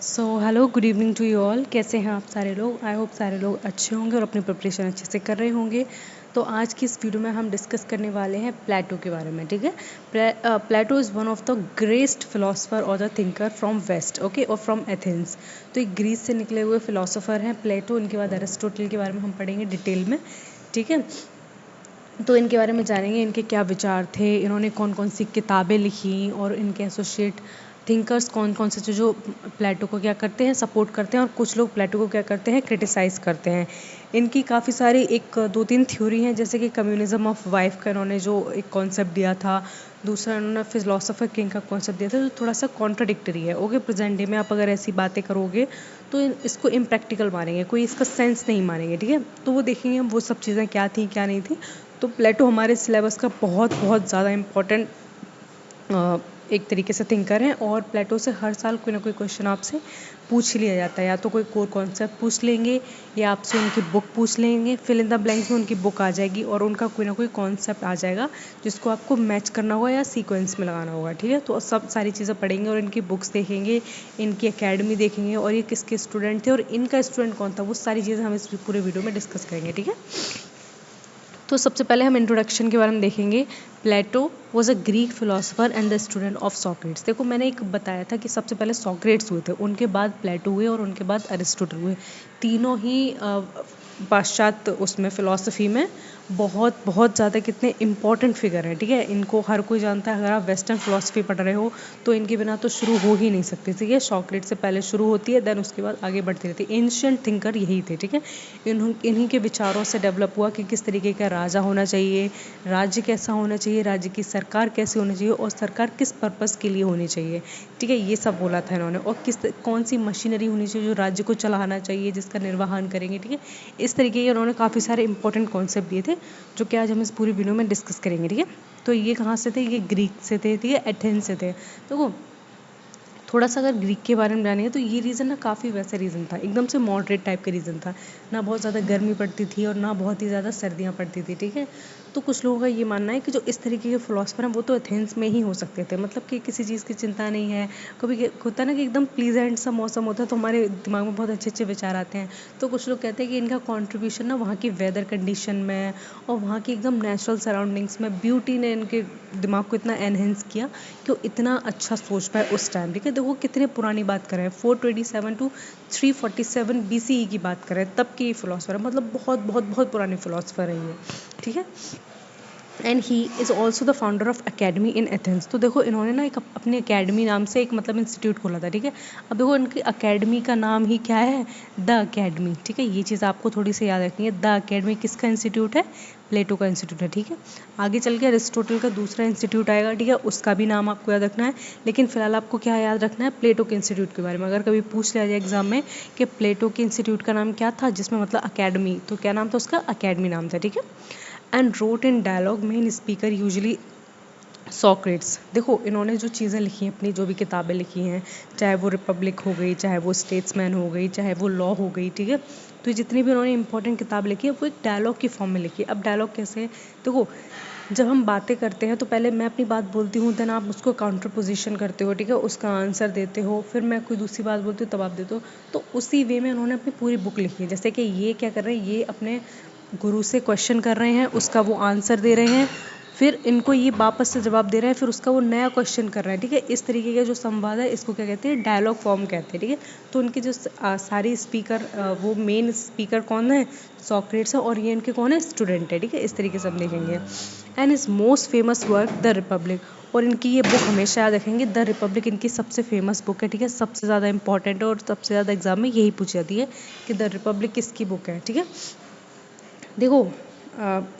So hello good evening to you all. कैसे हैं आप सारे लोग? आई होप सारे लोग अच्छे होंगे और अपनी प्रिपरेशन अच्छे से कर रहे होंगे। तो आज की इस वीडियो में हम डिस्कस करने वाले हैं प्लेटो के बारे में। ठीक है, Plato is one of the greatest philosopher और the thinker from west, okay, और फ्रॉम एथेंस। तो एक ग्रीस से निकले हुए फिलोसोफर हैं प्लेटो। इनके बाद अरिस्टोटल के बारे में हम पढ़ेंगे डिटेल में। ठीक है, तो इनके बारे में जानेंगे, इनके क्या विचार थे, इन्होंने कौन कौन सी किताबें लिखी और इनके एसोसिएट थिंकर्स कौन कौन से जो प्लेटो को क्या करते हैं, सपोर्ट करते हैं, और कुछ लोग प्लेटो को क्या करते हैं, क्रिटिसाइज़ करते हैं। इनकी काफ़ी सारी एक दो तीन थ्योरी हैं, जैसे कि कम्युनिज्म ऑफ वाइफ का इन्होंने जो एक कॉन्सेप्ट दिया था। दूसरा इन्होंने फिलोसोफर किंग का कॉन्सेप्ट दिया था, जो थोड़ा सा कॉन्ट्राडिक्टरी है। ओके, प्रेजेंट डे में आप अगर ऐसी बातें करोगे तो इसको इम्प्रैक्टिकल मानेंगे, कोई इसका सेंस नहीं मानेंगे। ठीक है, तो वो देखेंगे हम वो सब चीज़ें क्या थी क्या नहीं थी। तो प्लेटो हमारे सिलेबस का बहुत बहुत ज़्यादा इम्पोर्टेंट एक तरीके से थिंकर हैं, और प्लेटो से हर साल कोई ना कोई क्वेश्चन आपसे पूछ लिया जाता है। या तो कोई कोर कॉन्सेप्ट पूछ लेंगे, या आपसे उनकी बुक पूछ लेंगे, फिल इन द ब्लैंक्स में उनकी बुक आ जाएगी और उनका कोई ना कोई कॉन्सेप्ट आ जाएगा जिसको आपको मैच करना होगा या सीक्वेंस में लगाना होगा। ठीक है, तो सब सारी चीज़ें पढ़ेंगे और इनकी बुक्स देखेंगे, इनकी एकेडमी देखेंगे, और ये किसके स्टूडेंट थे और इनका स्टूडेंट कौन था, वो सारी चीज़ें हम इस पूरे वीडियो में डिस्कस करेंगे। ठीक है, तो सबसे पहले हम इंट्रोडक्शन के बारे में देखेंगे। Plato was a Greek philosopher and the student of Socrates. देखो, मैंने एक बताया था कि सबसे पहले सॉक्रेट्स हुए थे, उनके बाद प्लेटो हुए और उनके बाद अरिस्टोटल हुए। तीनों ही पाश्चात्य उसमें फ़िलासफ़ी में बहुत बहुत ज़्यादा कितने इंपॉर्टेंट फिगर हैं। ठीक है, इनको हर कोई जानता है। अगर आप वेस्टर्न फ़िलासफ़ी पढ़ रहे हो तो इनके बिना तो शुरू हो ही नहीं सकती। ठीक है, सॉक्रेट से पहले शुरू होती है, देन उसके बाद आगे बढ़ती रहती है। एंशिएंट थिंकर यही थे। ठीक है, इन्हीं के विचारों से डेवलप हुआ कि किस तरीके का राजा होना चाहिए, राज्य कैसा होना चाहिए, राज्य की सरकार कैसी होनी चाहिए, और सरकार किस पर्पज़ के लिए होनी चाहिए। ठीक है, ये सब बोला था इन्होंने। और कौन सी मशीनरी होनी चाहिए जो राज्य को चलाना चाहिए, जिसका निर्वहन करेंगे। ठीक है, इस तरीके के उन्होंने काफ़ी सारे इंपॉर्टेंट कॉन्सेप्ट दिए थे, जो कि आज हम इस पूरी वीडियो में डिस्कस करेंगे। ठीक है, तो ये कहाँ से थे? ये ग्रीक से थे। ठीक है, एथेंस से थे। तो थोड़ा सा अगर ग्रीक के बारे में जानेंगे तो ये रीज़न ना काफ़ी वैसा रीज़न था, एकदम से मॉडरेट टाइप का रीज़न था। ना बहुत ज़्यादा गर्मी पड़ती थी और ना बहुत ही ज़्यादा सर्दियाँ पड़ती थी। ठीक है, तो कुछ लोगों का ये मानना है कि जो इस तरीके के फिलोसफर हैं वो तो एथेंस में ही हो सकते थे, मतलब कि किसी चीज़ की चिंता नहीं है। कभी होता है ना कि एकदम प्लीजेंट सा मौसम होता है तो हमारे दिमाग में बहुत अच्छे अच्छे विचार आते हैं। तो कुछ लोग कहते हैं कि इनका कॉन्ट्रीब्यूशन ना वहाँ की वेदर कंडीशन में और वहाँ की एकदम नेचुरल सराउंडिंग्स में ब्यूटी ने इनके दिमाग को इतना एनहेंस किया कि वो इतना अच्छा सोच पाए उस टाइम। ठीक है, देखो कितने पुरानी बात कर रहे हैं, 427 टू 347 BCE की बात कर रहे हैं, तब की फिलोसफर है, मतलब बहुत बहुत बहुत पुराने फिलोसफर है ये। ठीक है, and he is also the founder of academy in Athens. तो देखो इन्होंने ना एक अपनी अकेडमी नाम से एक मतलब इंस्टीट्यूट खोला था। ठीक है, अब देखो इनकी अकेडमी का नाम ही क्या है? The academy. ठीक है, ये चीज़ आपको थोड़ी सी याद रखनी है। द अकेडमी किसका इंस्टीट्यूट है? प्लेटो का इंस्टीट्यूट है। ठीक है, आगे चल के अरिस्टोटल का दूसरा इंस्टीट्यूट आएगा। ठीक है, उसका भी नाम आपको याद रखना है, लेकिन फिलहाल आपको क्या याद रखना है? प्लेटो के इंस्टीट्यूट के बारे में। अगर कभी पूछ लिया जाए एग्जाम में कि प्लेटो के इंस्टीट्यूट का नाम क्या था, जिसमें मतलब अकेडमी, तो क्या नाम था उसका? अकेडमी नाम था। ठीक है, and wrote in dialogue, main speaker usually Socrates. देखो इन्होंने जो चीज़ें लिखी हैं, अपनी जो भी किताबें लिखी हैं, चाहे वो रिपब्लिक हो गई, चाहे वो स्टेट्समैन हो गई, चाहे वो लॉ हो गई। ठीक है, तो जितनी भी उन्होंने इंपॉर्टेंट किताब लिखी है वो एक डायलॉग की फॉर्म में लिखी है। अब डायलॉग कैसे है? देखो, जब हम बातें करते हैं तो पहले मैं अपनी बात बोलती हूँ, देन आप उसको काउंटर पोजीशन करते हो। ठीक है, उसका आंसर देते हो, फिर मैं कोई दूसरी बात बोलती हूँ तब आप देते हो। तो उसी वे में उन्होंने अपनी पूरी बुक लिखी है। जैसे कि ये क्या कर रहे हैं, ये अपने गुरु से क्वेश्चन कर रहे हैं, उसका वो आंसर दे रहे हैं, फिर इनको ये वापस से जवाब दे रहा है, फिर उसका वो नया क्वेश्चन कर रहा है। ठीक है, इस तरीके का जो संवाद है इसको क्या कहते हैं? डायलॉग फॉर्म कहते हैं। ठीक है, तो उनके जो सारी स्पीकर, वो मेन स्पीकर कौन है? सॉक्रेट्स है, और ये इनके कौन है? स्टूडेंट है। ठीक है, इस तरीके से हम देखेंगे। And is most famous work the Republic, और इनकी ये बुक हमेशा याद रखेंगे, द रिपब्लिक इनकी सबसे फेमस बुक है। ठीक है, सबसे ज़्यादा इंपॉर्टेंट है और सबसे ज़्यादा एग्जाम में यही पूछी जाती है कि द रिपब्लिक किसकी बुक है। ठीक है, देखो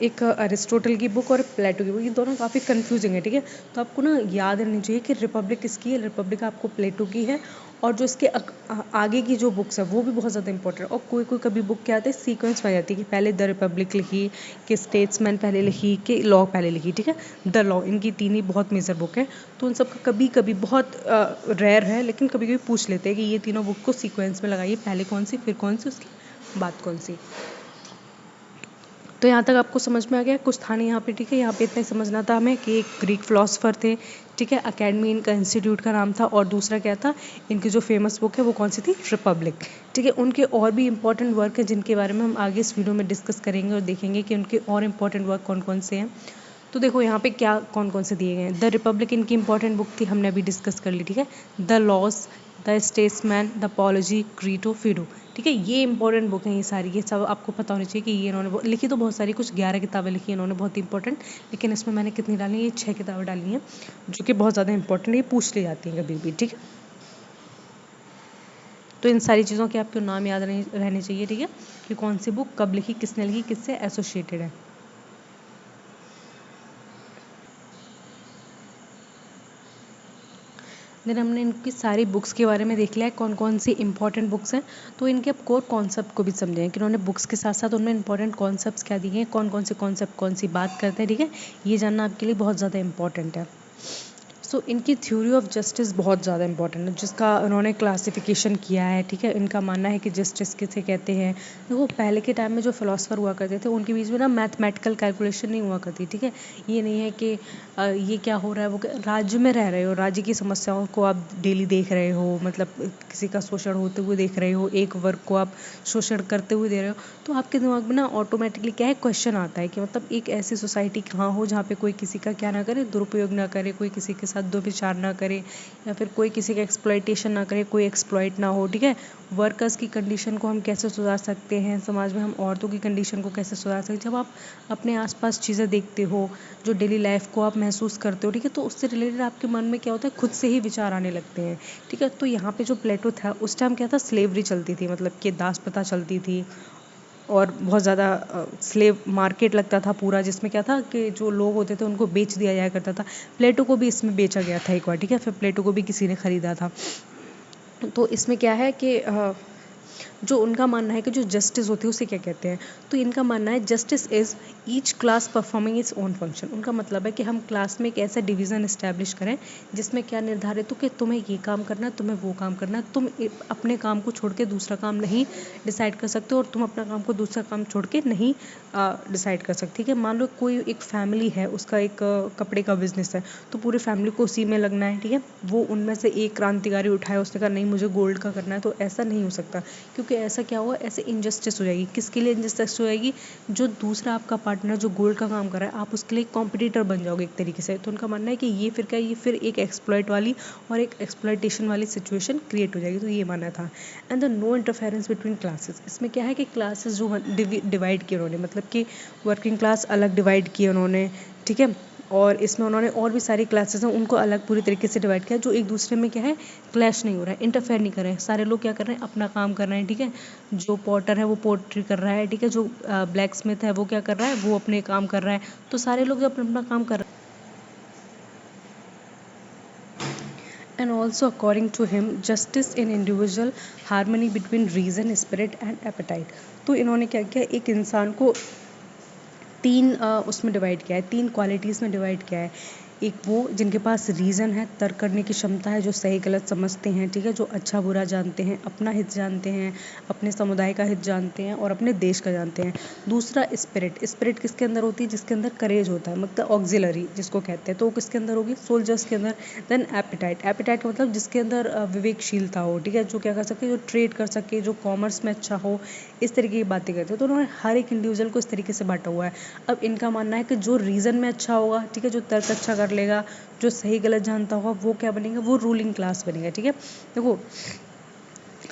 एक अरिस्टोटल की बुक और प्लेटो की बुक, ये दोनों काफ़ी कंफ्यूजिंग है। ठीक है, तो आपको ना याद रहनी चाहिए कि रिपब्लिक किसकी है। रिपब्लिक आपको प्लेटो की है, और जो इसके आगे की जो बुक्स है वो भी बहुत ज़्यादा इंपॉर्टेंट है। और कोई कोई कभी बुक क्या आती है, सीक्वेंस में जाती है कि पहले द रिपब्लिक लिखी, कि स्टेट्समैन पहले लिखी, कि लॉ पहले लिखी। ठीक है, द लॉ, इनकी तीन ही बहुत मेजर बुक है। तो उन सब का कभी कभी बहुत रेयर है, लेकिन कभी कभी पूछ लेते हैं कि ये तीनों बुक को सीक्वेंस में लगाइए, पहले कौन सी, फिर कौन सी, उसकी बाद कौन सी। तो यहाँ तक आपको समझ में आ गया? कुछ था नहीं यहाँ पे। ठीक है, यहाँ पे इतना ही समझना था हमें कि एक ग्रीक फिलोसफर थे। ठीक है। अकेडमी इनका इंस्टीट्यूट का नाम था। और दूसरा क्या था, इनकी जो फेमस बुक है वो कौन सी थी, रिपब्लिक। ठीक है। उनके और भी इंपॉर्टेंट वर्क है जिनके बारे में हम आगे इस वीडियो में डिस्कस करेंगे और देखेंगे कि उनके और इंपॉर्टेंट वर्क कौन कौन से हैं। तो देखो यहाँ पे क्या कौन कौन से दिए गए हैं। द रिपब्लिक इनकी इंपॉर्टेंट बुक थी, हमने अभी डिस्कस कर ली। ठीक है। The laws, the statesman, the apology, Crito, Phaedo. ठीक है। ये इंपॉर्टेंट बुक हैं, ये सारी, ये सब आपको पता होनी चाहिए कि ये इन्होंने लिखी तो बहुत सारी, कुछ 11 किताबें लिखी इन्होंने, बहुत इंपॉर्टेंट। लेकिन इसमें मैंने कितनी डाली है, ये 6 किताबें डाली हैं जो कि बहुत ज़्यादा इंपॉर्टेंट, ये पूछ ली जाती हैं कभी भी। ठीक है। तो इन सारी चीज़ों के आपको नाम याद रहने चाहिए। ठीक है। कि कौन सी बुक कब लिखी, किसने लिखी, किससे एसोसिएटेड है। देन हमने इनकी सारी बुक्स के बारे में देख लिया है, कौन कौन सी इंपॉर्टेंट बुक्स हैं। तो इनके अब कोर कॉन्सेप्ट को भी समझें कि उन्होंने बुक्स के साथ साथ उनमें इंपॉर्टेंट कॉन्सेप्ट्स क्या दिए हैं, कौन कौन से कॉन्सेप्ट कौन सी बात करते हैं। ठीक है। ये जानना आपके लिए बहुत ज़्यादा इंपॉर्टेंट है। सो इनकी थ्योरी ऑफ जस्टिस बहुत ज़्यादा इंपॉर्टेंट है, जिसका उन्होंने क्लासिफिकेशन किया है। ठीक है। इनका मानना है कि जस्टिस किसे कहते हैं। देखो पहले के टाइम में जो फिलोसफर हुआ करते थे उनके बीच में ना मैथमेटिकल कैलकुलेशन नहीं हुआ करती। ठीक है। ये नहीं है कि ये क्या हो रहा है, राज्य में रह रहे हो, राज्य की समस्याओं को आप डेली देख रहे हो, मतलब किसी का शोषण होते हुए देख रहे हो, एक वर्ग को आप शोषण करते हुए दे रहे हो, तो आपके दिमाग में ना ऑटोमेटिकली क्या है, क्वेश्चन आता है कि मतलब एक ऐसी सोसाइटी कहाँ हो जहाँ पे कोई किसी का क्या ना करे, दुरुपयोग ना करे, कोई किसी के साथ दुर्व्यवहार ना करे, या फिर कोई किसी का एक्सप्लॉइटेशन ना करे, कोई एक्सप्लॉइट ना हो। ठीक है। वर्कर्स की कंडीशन को हम कैसे सुधार सकते हैं, समाज में हम औरतों की कंडीशन को कैसे सुधार सकते हैं। जब आप अपने आसपास चीज़ें देखते हो, जो डेली लाइफ को आप महसूस करते हो, ठीक है, तो उससे रिलेटेड आपके मन में क्या होता है, खुद से ही विचार आने लगते हैं। ठीक है। तो यहाँ पे जो प्लेटो था उस टाइम क्या था, स्लेवरी चलती थी, मतलब कि दास प्रथा चलती थी, और बहुत ज़्यादा स्लेव मार्केट लगता था पूरा, जिसमें क्या था कि जो लोग होते थे उनको बेच दिया जाया करता था। प्लेटो को भी इसमें बेचा गया था एक बार। ठीक है। फिर प्लेटो को भी किसी ने ख़रीदा था। तो इसमें क्या है कि जो उनका मानना है कि जो जस्टिस होती है उसे क्या कहते हैं, तो इनका मानना है justice is each class performing its own function. उनका मतलब है कि हम क्लास में एक ऐसा डिवीज़न इस्टेब्लिश करें जिसमें क्या निर्धारित हो कि तुम्हें ये काम करना है, तुम्हें वो काम करना है, तुम अपने काम को छोड़ के दूसरा काम नहीं डिसाइड कर सकते हो, और तुम अपना काम को दूसरा काम छोड़ के नहीं डिसाइड कर सकते। ठीक है। मान लो कोई एक फैमिली है, उसका एक कपड़े का बिजनेस है, तो पूरी फैमिली को उसी में लगना है। ठीक है। वो उनमें से एक क्रांतिकारी उठाया, उसने कहा नहीं मुझे गोल्ड का करना है, तो ऐसा नहीं हो सकता, क्योंकि ऐसा क्या हुआ, ऐसे इनजस्टिस हो जाएगी। किसके लिए इनजस्टिस हो जाएगी, जो दूसरा आपका पार्टनर जो गोल्ड का काम कर रहा है, आप उसके लिए कॉम्पिटिटर बन जाओगे एक तरीके से। तो उनका मानना है कि ये फिर क्या, ये फिर एक एक्सप्लॉइट वाली और एक एक्सप्लॉइटेशन वाली सिचुएशन क्रिएट हो जाएगी। तो ये मानना था। And the no interference between classes, इसमें क्या है कि क्लासेस जो डिवाइड किए उन्होंने, मतलब कि वर्किंग क्लास अलग डिवाइड किए उन्होंने। ठीक है। और इसमें उन्होंने और भी सारी क्लासेस हैं उनको अलग पूरी तरीके से डिवाइड किया, जो एक दूसरे में क्या है, क्लैश नहीं हो रहा है, इंटरफेयर नहीं कर रहे हैं। सारे लोग क्या कर रहे हैं, अपना काम कर रहे हैं। ठीक है। जो पॉटर है वो पोट्री कर रहा है। ठीक है। जो ब्लैक स्मिथ है वो क्या कर रहा है, वो अपने काम कर रहा है। तो सारे लोग जब अपना काम कर रहे हैं, and also according to him justice in individual harmony between reason spirit and appetite। तो इन्होंने क्या किया, एक इंसान को तीन उसमें डिवाइड किया है, तीन क्वालिटीज़ में डिवाइड किया है। एक वो जिनके पास रीज़न है, तर्क करने की क्षमता है, जो सही गलत समझते हैं। ठीक है। जो अच्छा बुरा जानते हैं, अपना हित जानते हैं, अपने समुदाय का हित जानते हैं और अपने देश का जानते हैं। दूसरा स्पिरिट, स्पिरिट किसके अंदर होती है, जिसके अंदर करेज होता है, मतलब ऑक्सिलरी जिसको कहते हैं, तो वो किसके अंदर होगी, सोल्जर्स के अंदर। देन एपिटाइट, एपिटाइट मतलब जिसके अंदर विवेकशीलता हो। ठीक है। जो क्या कर सके, जो ट्रेड कर सके, जो कॉमर्स में अच्छा हो, इस तरीके की बातें करते हैं। तो उन्होंने हर एक इंडिविजुअल को इस तरीके से बांटा हुआ है। अब इनका मानना है कि जो रीज़न में अच्छा होगा, ठीक है, जो तर्क अच्छा कर लेगा, जो सही गलत जानता होगा, वो क्या बनेगा, वो रूलिंग क्लास बनेगा। ठीक है। देखो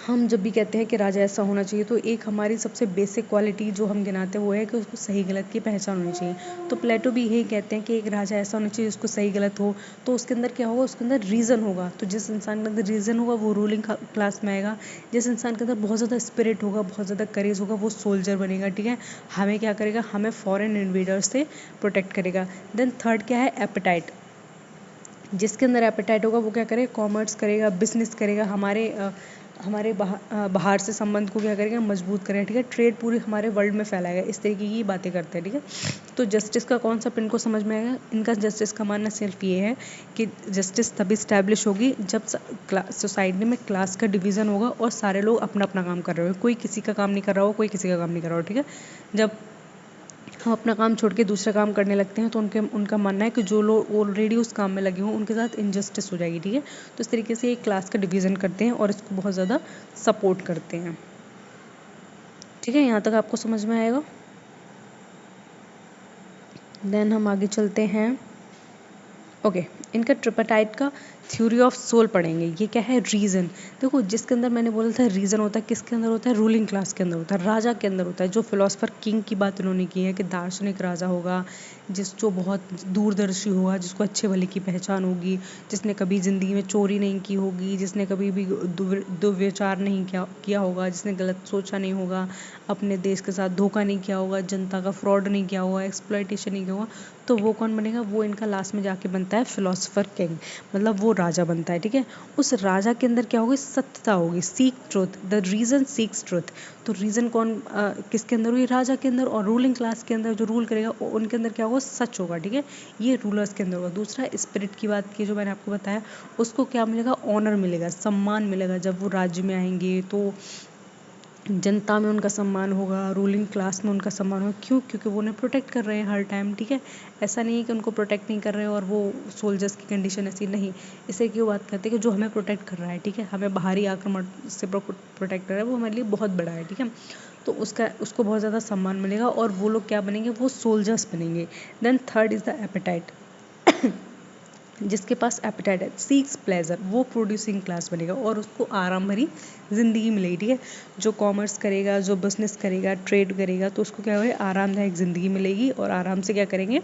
हम जब भी कहते हैं कि राजा ऐसा होना चाहिए, तो एक हमारी सबसे बेसिक क्वालिटी जो हम गिनाते हैं वो है कि उसको सही गलत की पहचान होनी चाहिए। तो प्लेटो भी यही कहते हैं कि एक राजा ऐसा होना चाहिए जिसको सही गलत हो। तो उसके अंदर क्या होगा, उसके अंदर रीज़न होगा। तो जिस इंसान के अंदर रीज़न होगा वो रूलिंग क्लास में आएगा। जिस इंसान के अंदर बहुत ज़्यादा स्पिरिट होगा, बहुत ज़्यादा करेज होगा, वो सोल्जर बनेगा। ठीक है। हमें क्या करेगा, हमें फॉरेन इन्वेडर्स से प्रोटेक्ट करेगा। देन थर्ड क्या है, एपेटाइट। जिसके अंदर एपेटाइट होगा वो क्या करेगा, कॉमर्स करेगा, बिजनेस करेगा, हमारे बाहर से संबंध को क्या करेगा, मजबूत करेगा। ठीक है। ट्रेड पूरी हमारे वर्ल्ड में फैलाएगा, इस तरीके की बातें करते हैं। ठीक है। तो जस्टिस का कॉन्सेप्ट इनको समझ में आएगा। इनका जस्टिस का मानना सिर्फ ये है कि जस्टिस तभी स्टैब्लिश होगी जब सोसाइटी में क्लास का डिवीज़न होगा और सारे लोग अपना अपना काम कर रहे हो, कोई किसी का काम नहीं कर रहा हो, कोई किसी का काम नहीं कर रहा हो। ठीक है। जब हम अपना काम छोड़ के दूसरा काम करने लगते हैं तो उनका मानना है कि जो लोग ऑलरेडी उस काम में लगे हों उनके साथ इनजस्टिस हो जाएगी, ठीक है। तो इस तरीके से एक क्लास का डिवीज़न करते हैं और इसको बहुत ज़्यादा सपोर्ट करते हैं, ठीक है। यहाँ तक आपको समझ में आएगा। देन हम आगे चलते हैं। ओके, इनका ट्रिपाटाइट का थ्योरी ऑफ सोल पढ़ेंगे। ये क्या है? रीज़न। देखो, जिसके अंदर मैंने बोला था रीज़न होता है, किसके अंदर होता है? रूलिंग क्लास के अंदर होता है, राजा के अंदर होता है। जो फिलोसफर किंग की बात इन्होंने की है कि दार्शनिक राजा होगा, जो बहुत दूरदर्शी होगा, जिसको अच्छे भले की पहचान होगी, जिसने कभी ज़िंदगी में चोरी नहीं की होगी, जिसने कभी भी दुर्व्यचार नहीं किया होगा, जिसने गलत सोचा नहीं होगा, अपने देश के साथ धोखा नहीं किया होगा, जनता का फ्रॉड नहीं किया होगा, एक्सप्लॉयटेशन नहीं किया होगा, तो वो कौन बनेगा? वो इनका लास्ट में जाके बनता है फिलोसफर किंग, मतलब वो राजा बनता है, ठीक है। उस राजा के अंदर क्या होगी? सत्यता होगी, seek truth, the reason seeks truth. तो रीजन किसके अंदर होगी? राजा के अंदर। और रूलिंग क्लास के अंदर जो रूल करेगा उनके अंदर क्या होगा? सच होगा, ठीक है। ये रूलर्स के अंदर होगा। दूसरा, स्पिरिट की बात की जो मैंने आपको बताया, उसको क्या मिलेगा? ऑनर मिलेगा, सम्मान मिलेगा। जब वो राज्य में आएंगे तो जनता में उनका सम्मान होगा, रूलिंग क्लास में उनका सम्मान होगा। क्यों? क्योंकि वो उन्हें प्रोटेक्ट कर रहे हैं हर टाइम, ठीक है। ऐसा नहीं है कि उनको प्रोटेक्ट नहीं कर रहे हैं और वो सोल्जर्स की कंडीशन ऐसी नहीं। इसे क्यों बात करते हैं कि जो हमें प्रोटेक्ट कर रहा है, ठीक है, हमें बाहरी आक्रमण से प्रोटेक्ट कर रहा है, वो हमारे लिए बहुत बड़ा है, ठीक है। तो उसको बहुत ज़्यादा सम्मान मिलेगा और वो लोग क्या बनेंगे? वो सोल्जर्स बनेंगे। Then third is the appetite. जिसके पास एपेटाइट है, सीक्स प्लेजर, वो प्रोड्यूसिंग क्लास बनेगा और उसको आराम भरी ज़िंदगी मिलेगी, ठीक है। जो कॉमर्स करेगा, जो बिजनेस करेगा, ट्रेड करेगा, तो उसको क्या होगा? आरामदायक ज़िंदगी मिलेगी और आराम से क्या करेंगे?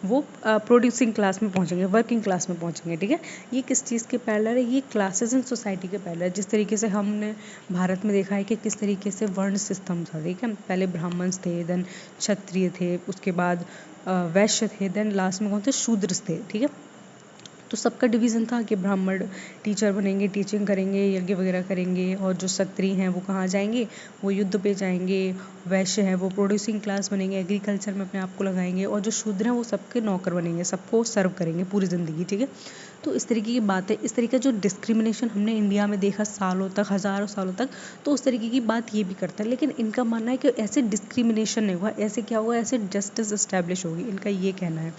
वो प्रोड्यूसिंग क्लास में पहुंचेंगे, वर्किंग क्लास में पहुंचेंगे, ठीक है। ये किस चीज़ के पैरेलल है? ये क्लासेस इन सोसाइटी के पैरेलल है। जिस तरीके से हमने भारत में देखा है कि किस तरीके से वर्ण सिस्टम था, ठीक है। पहले ब्राह्मण थे, देन क्षत्रिय थे, उसके बाद वैश्य थे, देन लास्ट में कौन थे? शूद्र थे, ठीक है। तो सबका डिवीज़न था कि ब्राह्मण टीचर बनेंगे, टीचिंग करेंगे, यज्ञ वगैरह करेंगे, और जो क्षत्रिय हैं वो कहाँ जाएंगे? वो युद्ध पे जाएंगे। वैश्य है वो प्रोड्यूसिंग क्लास बनेंगे, एग्रीकल्चर में अपने आप को लगाएंगे, और जो शूद्र हैं वो सबके नौकर बनेंगे, सबको सर्व करेंगे पूरी ज़िंदगी, ठीक है। तो इस तरीके की बात है। इस तरीके का जो डिस्क्रिमिनेशन हमने इंडिया में देखा सालों तक, हज़ारों सालों तक, तो उस तरीके की बात ये भी करता है। लेकिन इनका मानना है कि ऐसे डिस्क्रिमिनेशन नहीं हुआ, ऐसे क्या हुआ? ऐसे जस्टिस इस्टेब्लिश होगी। इनका ये कहना है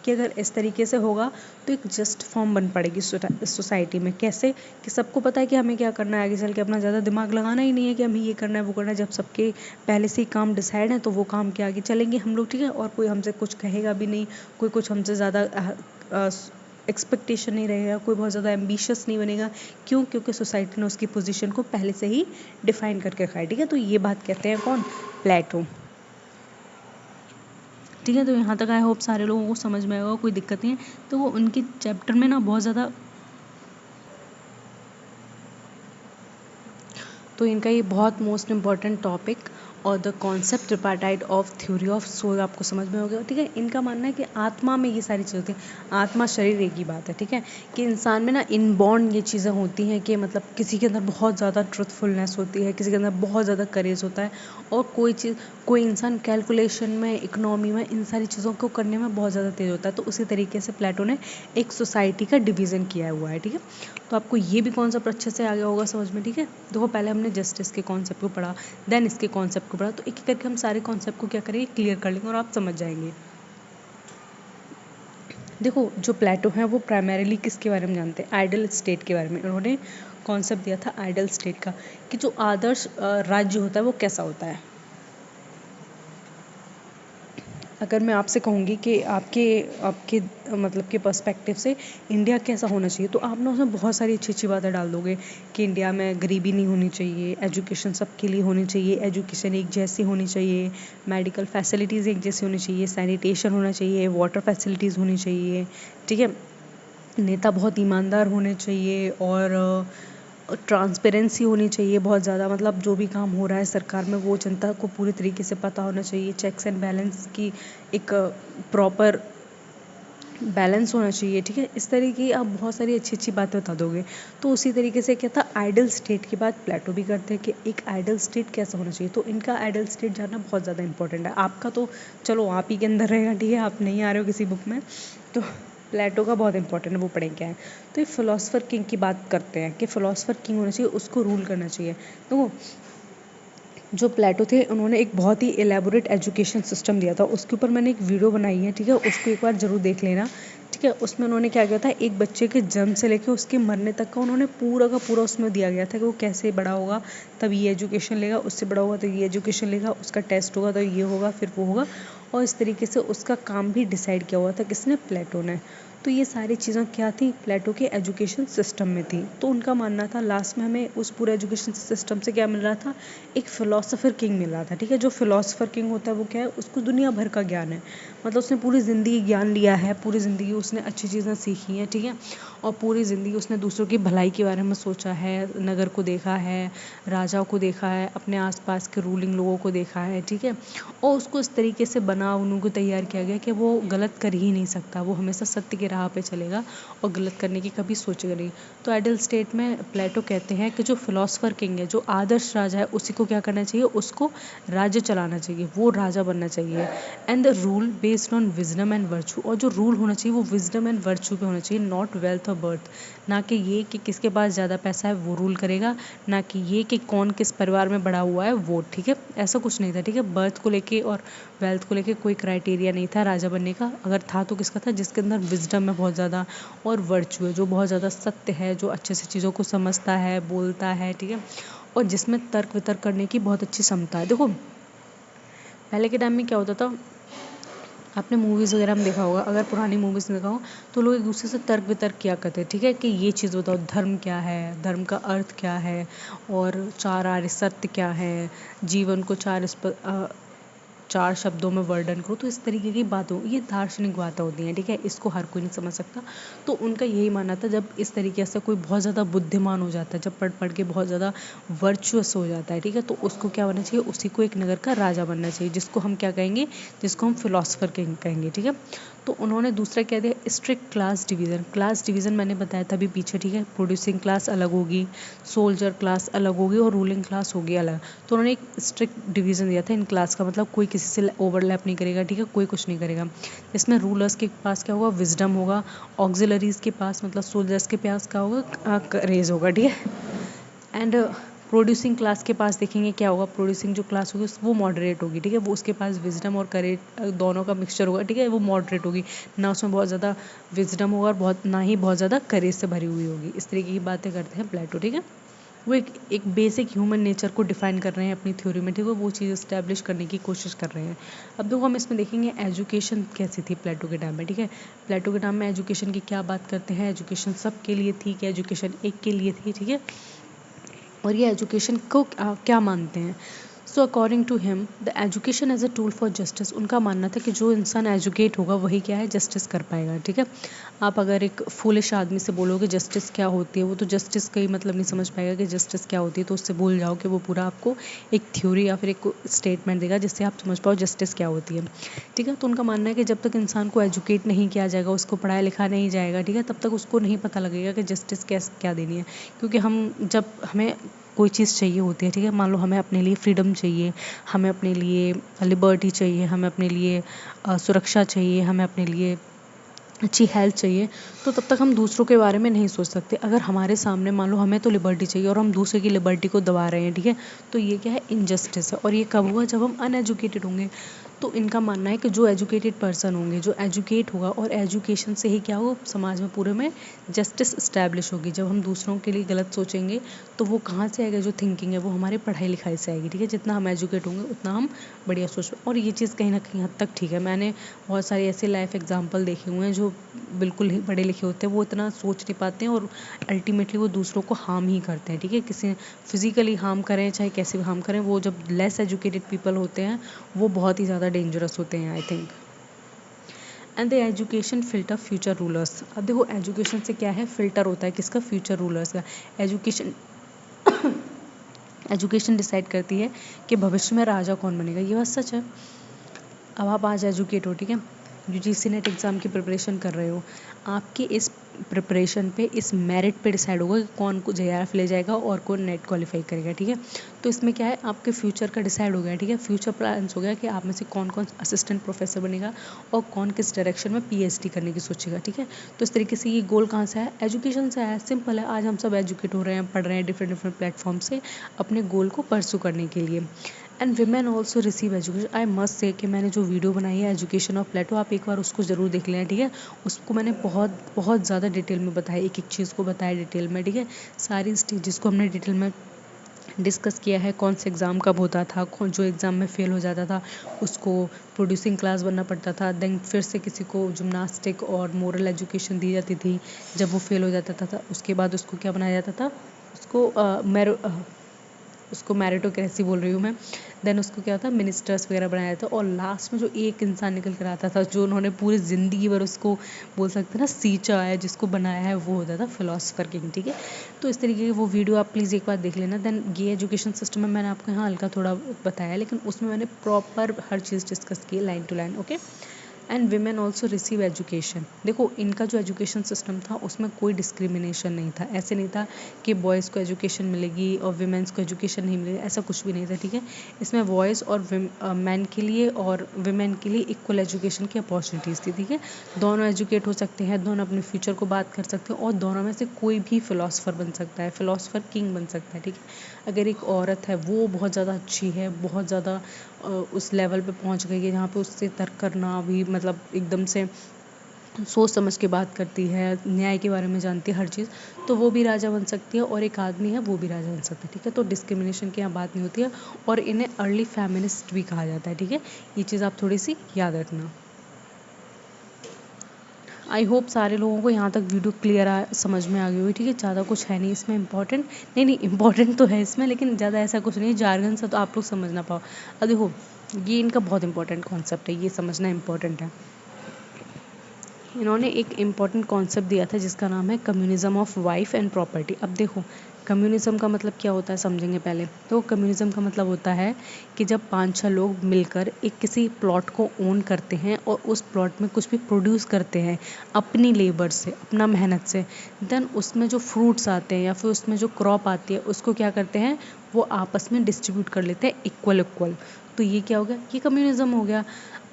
कि अगर इस तरीके से होगा तो एक जस्ट फॉर्म बन पड़ेगी सोसाइटी में। कैसे? कि सबको पता है कि हमें क्या करना है, आगे चल के अपना ज़्यादा दिमाग लगाना ही नहीं है कि हमें ये करना है वो करना है। जब सबके पहले से ही काम डिसाइड है तो वो काम के आगे चलेंगे हम लोग, ठीक है। और कोई हमसे कुछ कहेगा भी नहीं, कोई कुछ हमसे ज़्यादा एक्सपेक्टेशन नहीं रहेगा, कोई बहुत ज़्यादा एम्बिशियस नहीं बनेगा। क्यों? क्योंकि सोसाइटी ने उसकी पोजीशन को पहले से ही डिफाइन करके रखा है, ठीक है। तो ये बात कहते हैं कौन? प्लेटो, ठीक है। तो यहाँ तक आई होप सारे लोगों को समझ में आएगा, कोई दिक्कत नहीं है। तो वो उनके चैप्टर में ना बहुत ज़्यादा, तो इनका ये बहुत मोस्ट इम्पॉर्टेंट टॉपिक और the concept tripartite of theory of soul आपको समझ में हो गया, ठीक है। इनका मानना है कि आत्मा में ये सारी चीज़ें होती हैं। आत्मा शरीर एक ही बात है, ठीक है। कि इंसान में ना इनबॉर्न ये चीज़ें होती हैं कि मतलब किसी के अंदर बहुत ज़्यादा ट्रुथफुलनेस होती है, किसी के अंदर बहुत ज़्यादा करेज होता है, और कोई इंसान कैलकुलेशन में, इकोनॉमी में, इन सारी चीज़ों को करने में बहुत ज़्यादा तेज होता है। तो उसी तरीके से प्लेटो ने एक सोसाइटी का डिवीज़न किया हुआ है, ठीक है। तो आपको ये भी कॉन्सेप्ट अच्छे से आ गया होगा समझ में, ठीक है। देखो, पहले हमने जस्टिस के कॉन्सेप्ट को पढ़ा, देन इसके कॉन्सेप्ट को पढ़ा, तो एक एक करके हम सारे कॉन्सेप्ट को क्या करेंगे? क्लियर कर लेंगे और आप समझ जाएंगे। देखो, जो प्लेटो हैं वो प्राइमरीली किसके बारे में जानते हैं? आइडल स्टेट के बारे में। उन्होंने कॉन्सेप्ट दिया था आइडल स्टेट का, कि जो आदर्श राज्य होता है वो कैसा होता है। अगर मैं आपसे कहूँगी कि आपके आपके मतलब के पर्सपेक्टिव से इंडिया कैसा होना चाहिए, तो आप ना उसमें बहुत सारी अच्छी अच्छी बातें डाल दोगे कि इंडिया में गरीबी नहीं होनी चाहिए, एजुकेशन सबके लिए होनी चाहिए, एजुकेशन एक जैसी होनी चाहिए, मेडिकल फैसिलिटीज़ एक जैसी होनी चाहिए, सैनिटेशन होना चाहिए, वाटर फैसिलिटीज़ होनी चाहिए, ठीक है। नेता बहुत ईमानदार होने चाहिए, और ट्रांसपेरेंसी होनी चाहिए बहुत ज़्यादा, मतलब जो भी काम हो रहा है सरकार में वो जनता को पूरी तरीके से पता होना चाहिए। चेक्स एंड बैलेंस की एक प्रॉपर बैलेंस होना चाहिए, ठीक है। इस तरीके की आप बहुत सारी अच्छी अच्छी बातें बता दोगे। तो उसी तरीके से क्या था, आइडल स्टेट की बात प्लेटो भी करते हैं कि एक आइडल स्टेट कैसा होना चाहिए। तो इनका आइडल स्टेट जानना बहुत ज़्यादा इंपॉर्टेंट है। आपका तो चलो आप ही के अंदर रहेगा, ठीक है, आप नहीं आ रहे हो किसी बुक में, तो प्लेटो का बहुत इंपॉर्टेंट है, वो पढ़ें क्या है। तो ये फिलोसफर किंग की बात करते हैं कि फिलोसफर किंग होना चाहिए, उसको रूल करना चाहिए। तो जो प्लेटो थे उन्होंने एक बहुत ही एलेबोरेट एजुकेशन सिस्टम दिया था। उसके ऊपर मैंने एक वीडियो बनाई है, ठीक है, उसको एक बार ज़रूर देख लेना, ठीक है। उसमें उन्होंने क्या किया था, एक बच्चे के जन्म से लेकर उसके मरने तक का उन्होंने पूरा का पूरा उसमें दिया गया था कि वो कैसे बड़ा होगा तब ये एजुकेशन लेगा, उससे बड़ा होगा तो ये एजुकेशन लेगा, उसका टेस्ट होगा तो ये होगा, फिर वो होगा, और इस तरीके से उसका काम भी डिसाइड किया हुआ था किसने, प्लेटो ने। तो ये सारी चीज़ें क्या थी, प्लेटो के एजुकेशन सिस्टम में थी। तो उनका मानना था लास्ट में हमें उस पूरे एजुकेशन सिस्टम से क्या मिल रहा था, एक फ़िलासफ़र किंग मिल रहा था, ठीक है। जो फ़िलासफ़र किंग होता है वो क्या है, उसको दुनिया भर का ज्ञान है, मतलब उसने पूरी ज़िंदगी ज्ञान लिया है, पूरी ज़िंदगी उसने अच्छी चीज़ें सीखी हैं, ठीक है, और पूरी ज़िंदगी उसने दूसरों की भलाई के बारे में सोचा है, नगर को देखा है, राजाओं को देखा है, अपने आसपास के रूलिंग लोगों को देखा है, ठीक है, और उसको इस तरीके से बना उनको तैयार किया गया कि वो गलत कर ही नहीं सकता, वो हमेशा सत्य की राह पे चलेगा और गलत करने की कभी सोचेगा नहीं। तो आइडियल स्टेट में प्लेटो कहते हैं कि जो फिलोसफर किंग है, जो आदर्श राजा है, उसी को क्या करना चाहिए, उसको राज्य चलाना चाहिए, वो राजा बनना चाहिए। And the rule based on wisdom and virtue, और जो रूल होना चाहिए वो विजडम एंड वर्चू पे होना चाहिए, नॉट वेल्थ और बर्थ। ना कि ये कि किसके पास ज़्यादा पैसा है वो रूल करेगा, ना कि ये कि कौन किस परिवार में बड़ा हुआ है वो, ठीक है, ऐसा कुछ नहीं था, ठीक है। बर्थ को लेके और वेल्थ को लेके कोई क्राइटेरिया नहीं था राजा बनने का, अगर था तो किसका था, जिसके अंदर विजडम है बहुत ज़्यादा और वर्चू है, जो बहुत ज़्यादा सत्य है, जो अच्छे से चीज़ों को समझता है, बोलता है, ठीक है, और जिसमें तर्क वितर्क करने की बहुत अच्छी क्षमता है। देखो पहले के टाइम में क्या होता था, आपने मूवीज़ वगैरह में देखा होगा, अगर पुरानी मूवीज़ में देखा हो तो लोग एक दूसरे से तर्क वितर्क किया करते हैं, ठीक है, कि ये चीज़ बताओ, धर्म क्या है, धर्म का अर्थ क्या है, और चार आर्य सत्य क्या है, जीवन को चार शब्दों में वर्णन करो। तो इस तरीके की बातों, ये दार्शनिक बातें होती हैं, ठीक है, इसको हर कोई नहीं समझ सकता। तो उनका यही मानना था, जब इस तरीके से कोई बहुत ज़्यादा बुद्धिमान हो जाता है, जब पढ़ पढ़ के बहुत ज़्यादा वर्चुअस हो जाता है, ठीक है, तो उसको क्या बनना चाहिए, उसी को एक नगर का राजा बनना चाहिए, जिसको हम क्या कहेंगे, जिसको हम फिलोसफर किंग कहेंगे, ठीक है। तो उन्होंने दूसरा क्या दिया, strict class division. Class division मैंने बताया था अभी पीछे, ठीक है, प्रोड्यूसिंग क्लास अलग होगी, सोल्जर क्लास अलग होगी और रूलिंग क्लास होगी अलग। तो उन्होंने एक स्ट्रिक्ट डिवीज़न दिया था इन क्लास का, मतलब कोई किसी से ओवरलैप नहीं करेगा, ठीक है, कोई कुछ नहीं करेगा। इसमें रूलर्स के पास क्या होगा, विजडम होगा, ऑक्सिलरीज के पास मतलब सोल्जर्स के पास क्या होगा, करेज होगा, ठीक है। एंड प्रोड्यूसिंग क्लास के पास देखेंगे क्या होगा, प्रोड्यूसिंग जो क्लास होगी वो मॉडरेट होगी, ठीक है, वो उसके पास विजडम और करेज दोनों का मिक्सचर होगा, ठीक है, वो मॉडरेट होगी, ना उसमें बहुत ज़्यादा विजडम होगा और बहुत ना ही बहुत ज़्यादा करेज से भरी हुई होगी। इस तरीके की बातें करते हैं प्लेटो, ठीक है। वो एक बेसिक ह्यूमन नेचर को डिफाइन कर रहे हैं अपनी थ्योरी में, ठीक है, वो चीज़ इस्टेब्लिश करने की कोशिश कर रहे हैं। अब देखो हम इसमें देखेंगे एजुकेशन कैसी थी प्लेटो के टाइम में, ठीक है। प्लेटो के टाइम में एजुकेशन की क्या बात करते हैं, एजुकेशन सबके लिए थी कि एजुकेशन एक के लिए थी, ठीक है, और ये एजुकेशन को क्या मानते हैं। So according to him the education as a tool for justice, उनका मानना था कि जो इंसान एजुकेट होगा वही क्या है, जस्टिस कर पाएगा, ठीक है। आप अगर एक फूलिश आदमी से बोलोगे जस्टिस क्या होती है, वो तो जस्टिस का ही मतलब नहीं समझ पाएगा कि जस्टिस क्या होती है, तो उससे भूल जाओ कि वो पूरा आपको एक थ्योरी या फिर एक स्टेटमेंट देगा जिससे आप समझ पाओ जस्टिस क्या होती है, ठीक है। तो उनका मानना है कि जब तक इंसान को एजुकेट नहीं किया जाएगा, उसको पढ़ाया लिखा नहीं जाएगा, ठीक है, तब तक उसको नहीं पता लगेगा कि जस्टिस क्या देनी है। क्योंकि हम जब हमें कोई चीज़ चाहिए होती है, ठीक है, मान लो हमें अपने लिए फ्रीडम चाहिए, हमें अपने लिए लिबर्टी चाहिए, हमें अपने लिए सुरक्षा चाहिए, हमें अपने लिए अच्छी हेल्थ चाहिए, तो तब तक हम दूसरों के बारे में नहीं सोच सकते। अगर हमारे सामने मान लो हमें तो लिबर्टी चाहिए और हम दूसरे की लिबर्टी को दबा रहे हैं, ठीक है, तो ये क्या है, इनजस्टिस है। और ये कब हुआ, जब हम अनएजुकेटेड होंगे। तो इनका मानना है कि जो एजुकेटेड पर्सन होंगे, जो एजुकेट होगा, और एजुकेशन से ही क्या होगा, समाज में पूरे में जस्टिस इस्टेब्लिश होगी। जब हम दूसरों के लिए गलत सोचेंगे तो वो कहाँ से आएगा, जो थिंकिंग है वो हमारे पढ़ाई लिखाई से आएगी, ठीक है। जितना हम एजुकेट होंगे उतना हम बढ़िया सोच, और ये चीज़ कहीं ना कहीं हद तक ठीक है। मैंने बहुत सारे ऐसे लाइफ एग्जाम्पल देखे हुए हैं जो बिल्कुल ही पढ़े लिखे होते हैं, वो इतना सोच नहीं पाते हैं और अल्टीमेटली वो दूसरों को हार्म ही करते हैं, ठीक है, किसी फिजिकली हार्म करें चाहे कैसे भी हार्म करें। वो जब लेस एजुकेटेड पीपल होते हैं वो बहुत ही ज़्यादा डेंजरस होते हैं, I think. And the education filter future rulers. अब देखो एजुकेशन से क्या है, फिल्टर होता है किसका, फ्यूचर रूलर्स का। एजुकेशन एजुकेशन डिसाइड करती है कि भविष्य में राजा कौन बनेगा, ये बात सच है। अब आप आज एजुकेट हो, ठीक है, यूजीसी नेट एग्ज़ाम की प्रिपरेशन कर रहे हो, आपके इस प्रिपरेशन पे, इस मेरिट पे डिसाइड होगा कि कौन को जेआरएफ ले जाएगा और कौन नेट क्वालिफाई करेगा, ठीक है। तो इसमें क्या है, आपके फ्यूचर का डिसाइड हो गया, ठीक है। फ्यूचर प्लान्स हो गया कि आप में से कौन कौन असिस्टेंट प्रोफेसर बनेगा और कौन किस डायरेक्शन में पीएचडी करने की सोचेगा, ठीक है। तो इस तरीके से ये गोल कहाँ से है, एजुकेशन से है। सिंपल है, आज हम सब एजुकेट हो रहे हैं, पढ़ रहे हैं डिफरेंट डिफरेंट प्लेटफॉर्म से अपने गोल को परसू करने के लिए। And women also receive education. I must say कि मैंने जो वीडियो बनाई है एजुकेशन ऑफ प्लेटो, आप एक बार उसको ज़रूर देख लें, ठीक है। उसको मैंने बहुत बहुत ज़्यादा डिटेल में बताया, एक एक चीज़ को बताया डिटेल में, ठीक है। सारी स्टेजेस को हमने डिटेल में डिस्कस किया है, कौन से एग्ज़ाम कब होता था, कौन जो एग्ज़ाम में फ़ेल हो जाता था उसको प्रोड्यूसिंग क्लास बनना पड़ता था, देन फिर से किसी को जिम्नास्टिक और मोरल एजुकेशन दी जाती थी जब वो फ़ेल हो जाता था। उसके बाद उसको क्या बनाया जाता था, उसको मैरिटोक्रेसी बोल रही हूँ मैं। देन उसको क्या होता, मिनिस्टर्स वगैरह बनाया था, और लास्ट में जो एक इंसान निकल कर आता था, जो उन्होंने पूरी ज़िंदगी भर उसको बोल सकते हैं ना सींचा है, जिसको बनाया है, वो होता था फिलोसफर किंग, ठीक है। तो इस तरीके की वो वीडियो आप प्लीज़ एक बार देख लेना। देन ये एजुकेशन सिस्टम में मैंने आपको यहाँ हल्का थोड़ा बताया, लेकिन उसमें मैंने प्रॉपर हर चीज़ डिस्कस की line to line, okay. And women also receive education. देखो, इनका जो एजुकेशन सिस्टम था उसमें कोई डिस्क्रिमिनेशन नहीं था। ऐसे नहीं था कि बॉयज़ को एजुकेशन मिलेगी और वीमेंस को एजुकेशन नहीं मिलेगी, ऐसा कुछ भी नहीं था, ठीक है। इसमें बॉयज़ और मैन के लिए और वीमेन के लिए इक्वल एजुकेशन की अपॉर्चुनिटीज़ थी, ठीक है। दोनों एजुकेट हो सकते हैं, दोनों अपने फ्यूचर को बात कर सकते हैं, और दोनों में से कोई भी फ़िलासफ़र बन सकता है, फ़िलासफ़र किंग बन सकता है, ठीक है। अगर एक औरत है, वो बहुत ज़्यादा अच्छी है, बहुत ज़्यादा उस लेवल पे पहुंच गई है जहाँ पे उससे तर्क करना भी मतलब एकदम से सोच समझ के बात करती है, न्याय के बारे में जानती है हर चीज़, तो वो भी राजा बन सकती है, और एक आदमी है वो भी राजा बन सकता है, ठीक है। तो डिस्क्रिमिनेशन की यहाँ बात नहीं होती है, और इन्हें अर्ली फेमिनिस्ट भी कहा जाता है, ठीक है। ये चीज़ आप थोड़ी सी याद रखना। आई होप सारे लोगों को यहाँ तक वीडियो क्लियर समझ में आ गई हुई, ठीक है। ज़्यादा कुछ है नहीं इसमें इम्पोर्टेंट, नहीं इम्पोर्टेंट तो है इसमें, लेकिन ज़्यादा ऐसा कुछ नहीं, जार्गन से तो आप लोग समझ ना पाओ। अब देखो, ये इनका बहुत इंपॉर्टेंट कॉन्सेप्ट है, ये समझना इंपॉर्टेंट है। इन्होंने एक इम्पॉर्टेंट कॉन्सेप्ट दिया था जिसका नाम है communism of wife and property. अब देखो, कम्युनिज्म का मतलब क्या होता है समझेंगे पहले। तो कम्युनिज्म का मतलब होता है कि जब 5-6 लोग मिलकर एक किसी प्लॉट को ओन करते हैं और उस प्लॉट में कुछ भी प्रोड्यूस करते हैं अपनी लेबर से, अपना मेहनत से, देन उसमें जो फ्रूट्स आते हैं या फिर उसमें जो क्रॉप आती है उसको क्या करते हैं, वो आपस में डिस्ट्रीब्यूट कर लेते हैं इक्वल इक्वल। तो ये क्या हो गया, ये कम्युनिज्म हो गया।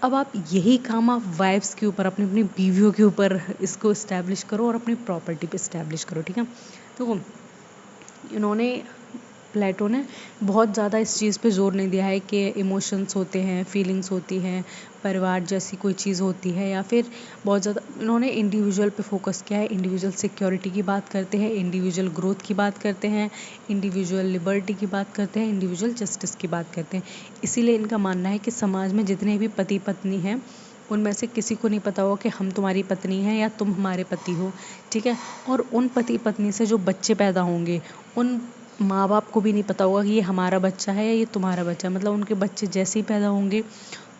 अब आप यही काम आप वाइफ्स के ऊपर, अपनी अपनी बीवियों के ऊपर इसको इस्टेब्लिश करो और अपनी प्रॉपर्टी पे इस्टेब्लिश करो, ठीक है। तो इन्होंने, प्लेटो ने बहुत ज़्यादा इस चीज़ पे जोर नहीं दिया है कि इमोशंस होते हैं, फीलिंग्स होती हैं, परिवार जैसी कोई चीज़ होती है, या फिर बहुत ज़्यादा इन्होंने इंडिविजुअल पे फोकस किया है। इंडिविजुअल सिक्योरिटी की बात करते हैं, इंडिविजुअल ग्रोथ की बात करते हैं, इंडिविजुअल लिबर्टी की बात करते हैं, इंडिविजुअल जस्टिस की बात करते हैं। इसीलिए इनका मानना है कि समाज में जितने भी पति पत्नी हैं उनमें से किसी को नहीं पता होगा कि हम तुम्हारी पत्नी हैं या तुम हमारे पति हो, ठीक है। और उन पति पत्नी से जो बच्चे पैदा होंगे, उन माँ बाप को भी नहीं पता होगा कि ये हमारा बच्चा है या ये तुम्हारा बच्चा है। मतलब उनके बच्चे जैसे ही पैदा होंगे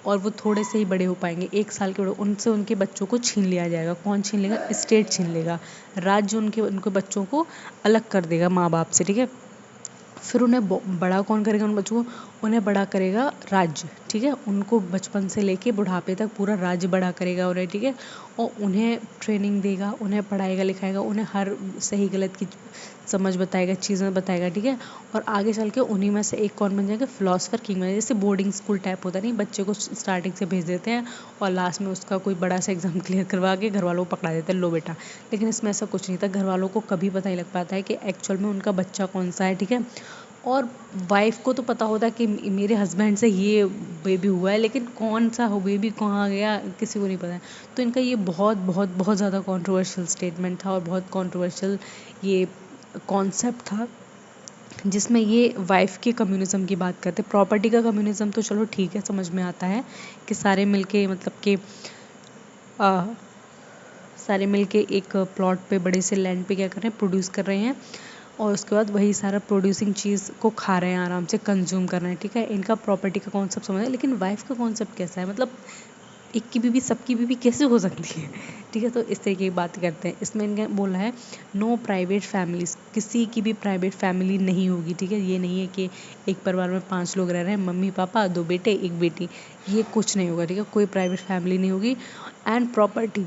और वो थोड़े से ही बड़े हो पाएंगे, 1 साल के बड़े, उनसे उनके बच्चों को छीन लिया जाएगा। कौन छीन लेगा, स्टेट छीन लेगा, राज्य उनके बच्चों को अलग कर देगा माँ बाप से, ठीक है। फिर उन्हें बड़ा कौन करेगा उन बच्चों को, उन्हें बड़ा करेगा राज्य, ठीक है। उनको बचपन से लेके बुढ़ापे तक पूरा राज्य बड़ा करेगा उन्हें, ठीक है। और उन्हें ट्रेनिंग देगा, उन्हें पढ़ाएगा लिखाएगा, उन्हें हर सही गलत की समझ बताएगा, चीज़ें बताएगा, ठीक है। और आगे चल के उन्हीं में से एक कौन बन जाएगा, फिलोसफर किंग बन जाएगा। जैसे बोर्डिंग स्कूल टाइप होता नहीं, बच्चे को स्टार्टिंग से भेज देते हैं और लास्ट में उसका कोई बड़ा सा एग्जाम क्लियर करवा के घर वालों को पकड़ा देते हैं, लो बेटा। लेकिन इसमें ऐसा कुछ नहीं था, घर वालों को कभी पता नहीं लग पाता है कि एक्चुअल में उनका बच्चा कौन सा है, ठीक है। और वाइफ को तो पता होता है कि मेरे हस्बैंड से ये बेबी हुआ है, लेकिन कौन सा हो बेबी कहाँ गया किसी को नहीं पता है। तो इनका ये बहुत बहुत बहुत ज़्यादा कंट्रोवर्शियल स्टेटमेंट था और बहुत कंट्रोवर्शियल ये कॉन्सेप्ट था, जिसमें ये वाइफ के कम्युनिज्म की बात करते। प्रॉपर्टी का कम्युनिज्म तो चलो ठीक है, समझ में आता है कि सारे मिलके मतलब कि सारे मिलके एक प्लॉट पे, बड़े से लैंड पे क्या कर रहे हैं, प्रोड्यूस कर रहे हैं, और उसके बाद वही सारा प्रोड्यूसिंग चीज़ को खा रहे हैं, आराम से कंज्यूम कर रहे हैं, ठीक है। इनका प्रॉपर्टी का कॉन्सेप्ट समझ है, लेकिन वाइफ का कॉन्सेप्ट कैसा है, मतलब एक की बीवी सबकी बीवी कैसे हो सकती है, ठीक है। तो इस तरीके की बात करते हैं। इसमें इनका बोला है नो प्राइवेट फैमिलीज, किसी की भी प्राइवेट फैमिली नहीं होगी, ठीक है। ये नहीं है कि एक परिवार में 5 लोग रह रहे हैं, मम्मी पापा 2 बेटे 1 बेटी, ये कुछ नहीं होगा, ठीक है। कोई प्राइवेट फैमिली नहीं होगी। एंड प्रॉपर्टी,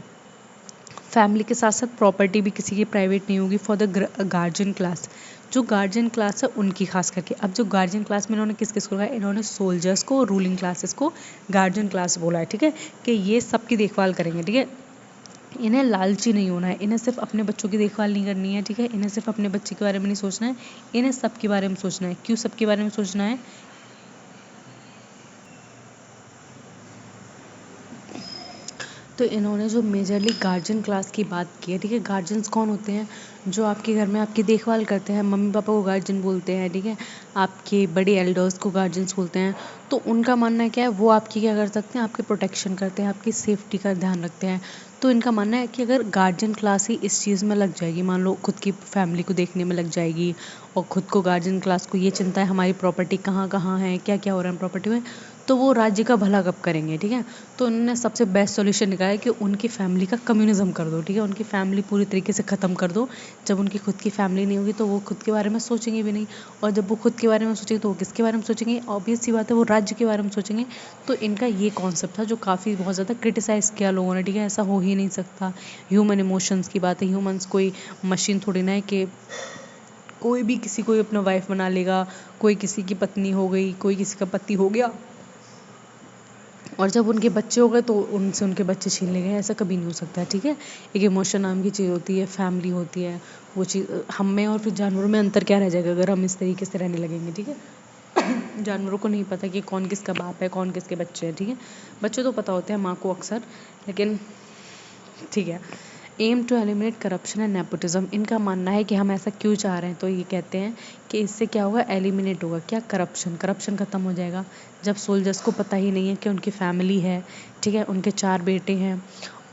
फैमिली के साथ साथ प्रॉपर्टी भी किसी की प्राइवेट नहीं होगी फॉर द गार्जियन क्लास। जो गार्जियन क्लास है उनकी खास करके। अब जो गार्जियन क्लास में इन्होंने किस किस को लगाया, इन्होंने सोल्जर्स को, रूलिंग क्लासेस को गार्जियन क्लास बोला है, ठीक है, कि ये सबकी देखभाल करेंगे, ठीक है। इन्हें लालची नहीं होना है, इन्हें सिर्फ अपने बच्चों की देखभाल नहीं करनी है, ठीक है। इन्हें सिर्फ अपने बच्चे के बारे में नहीं सोचना है, इन्हें सबके बारे में सोचना है। क्यों सबके बारे में सोचना है? तो इन्होंने जो मेजरली गार्जियन क्लास की बात की है, ठीक है। गार्जियंस कौन होते हैं? जो आपके घर में आपकी देखभाल करते हैं, मम्मी पापा को गार्जियन बोलते हैं, ठीक है। आपके बड़े एल्डर्स को गार्जियंस बोलते हैं। तो उनका मानना है क्या है, वो आपकी क्या कर सकते हैं, आपकी प्रोटेक्शन करते हैं, आपकी सेफ्टी का ध्यान रखते हैं। तो इनका मानना है कि अगर गार्जियन क्लास ही इस चीज़ में लग जाएगी, मान लो खुद की फैमिली को देखने में लग जाएगी, और खुद को गार्जियन क्लास को ये चिंता है हमारी प्रॉपर्टी कहाँ कहाँ है, क्या क्या हो रहा है प्रॉपर्टी में, तो वो राज्य का भला कब करेंगे, ठीक है। तो उन्होंने सबसे बेस्ट सॉल्यूशन निकाला है कि उनकी फैमिली का कम्युनिज्म कर दो, ठीक है। उनकी फैमिली पूरी तरीके से ख़त्म कर दो। जब उनकी खुद की फैमिली नहीं होगी तो वो खुद के बारे में सोचेंगे भी नहीं, और जब वो खुद के बारे में सोचेंगे तो वो किसके बारे में सोचेंगे? ऑब्वियस सी बात है, वो राज्य के बारे में सोचेंगे। तो इनका ये कॉन्सेप्ट था जो काफ़ी बहुत ज़्यादा क्रिटिसाइज़ किया लोगों ने, ठीक है। ऐसा हो ही नहीं सकता, ह्यूमन इमोशंस की बात है, ह्यूमंस कोई मशीन थोड़ी ना है कि कोई भी किसी को अपना वाइफ बना लेगा, कोई किसी की पत्नी हो गई, कोई किसी का पति हो गया, और जब उनके बच्चे हो गए तो उनसे उनके बच्चे छीन ले गए। ऐसा कभी नहीं हो सकता है, ठीक है। एक इमोशन नाम की चीज़ होती है, फैमिली होती है, वो चीज़ हम में और फिर जानवरों में अंतर क्या रह जाएगा अगर हम इस तरीके से रहने लगेंगे, ठीक है। जानवरों को नहीं पता कि कौन किसका बाप है, कौन किसके बच्चे हैं, ठीक है। बच्चे तो पता होते हैं माँ को अक्सर, लेकिन ठीक है। Aim to eliminate corruption and nepotism, इनका मानना है कि हम ऐसा क्यों चाह रहे हैं, तो ये कहते हैं कि इससे क्या होगा, एलिमिनेट होगा क्या, करप्शन, करप्शन खत्म हो जाएगा। जब सोल्जर्स को पता ही नहीं है कि उनकी फैमिली है, ठीक है, उनके 4 बेटे हैं,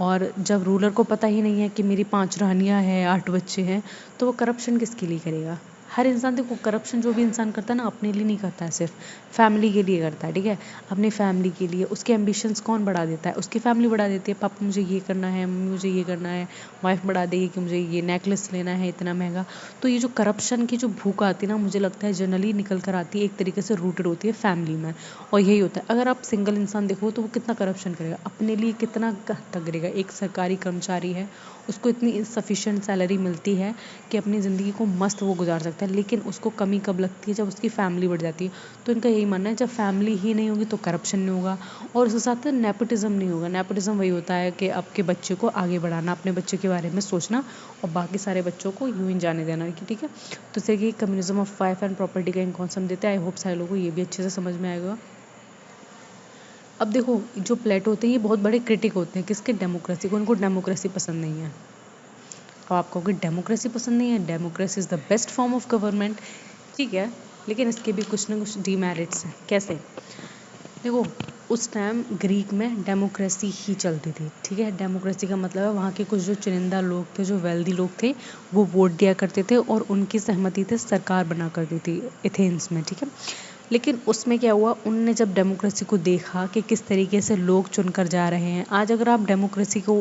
और जब रूलर को पता ही नहीं है कि मेरी 5 रानियां हैं, 8 बच्चे हैं, तो वो करप्शन किसके लिए करेगा? हर इंसान, देखो करप्शन जो भी इंसान करता है ना, अपने लिए नहीं करता है, सिर्फ फैमिली के लिए करता है, ठीक है। अपनी फैमिली के लिए उसके एम्बिशंस कौन बढ़ा देता है? उसकी फैमिली बढ़ा देती है, पापा मुझे ये करना है, मम्मी मुझे ये करना है, वाइफ बढ़ा देगी कि मुझे ये नेकलेस लेना है इतना महंगा। तो ये जो करप्शन की जो भूख आती है ना, मुझे लगता है जनरली निकल कर आती है, एक तरीके से रूटेड होती है फैमिली में। और यही होता है, अगर आप सिंगल इंसान देखो तो वो कितना करप्शन करेगा, अपने लिए कितना तक करेगा। एक सरकारी कर्मचारी है, उसको इतनी सफिशिएंट सैलरी मिलती है कि अपनी ज़िंदगी को मस्त वो गुजार सकता है, लेकिन उसको कमी कब लगती है, जब उसकी फैमिली बढ़ जाती है। तो इनका यही मानना है, जब फैमिली ही नहीं होगी तो करप्शन नहीं होगा, और उसके साथ नेपोटिज्म नहीं होगा। नेपोटिज्म वही होता है कि आपके बच्चे को आगे बढ़ाना, अपने बच्चे के बारे में सोचना, और बाकी सारे बच्चों को यूं ही जाने देना, कि ठीक है। तो इस तरीके communism of wife and property का कॉन्सेप्ट देते हैं। आई होप सारे लोगों को ये भी अच्छे से समझ में आएगा। अब देखो, जो प्लेटो होते हैं ये बहुत बड़े क्रिटिक होते हैं किसके, डेमोक्रेसी को। उनको डेमोक्रेसी पसंद नहीं है। और आपको अगर डेमोक्रेसी पसंद नहीं है, democracy is the best form of government, ठीक है, लेकिन इसके भी कुछ ना कुछ डीमेरिट्स हैं। कैसे? देखो, उस टाइम ग्रीक में डेमोक्रेसी ही चलती थी, ठीक है। डेमोक्रेसी का मतलब है वहाँ के कुछ जो चुनिंदा लोग थे, जो वेल्दी लोग थे, वो वोट दिया करते थे, और उनकी सहमति से सरकार बना करती थी एथेंस में, ठीक है। लेकिन उसमें क्या हुआ, उनने जब डेमोक्रेसी को देखा कि किस तरीके से लोग चुनकर जा रहे हैं। आज अगर आप डेमोक्रेसी को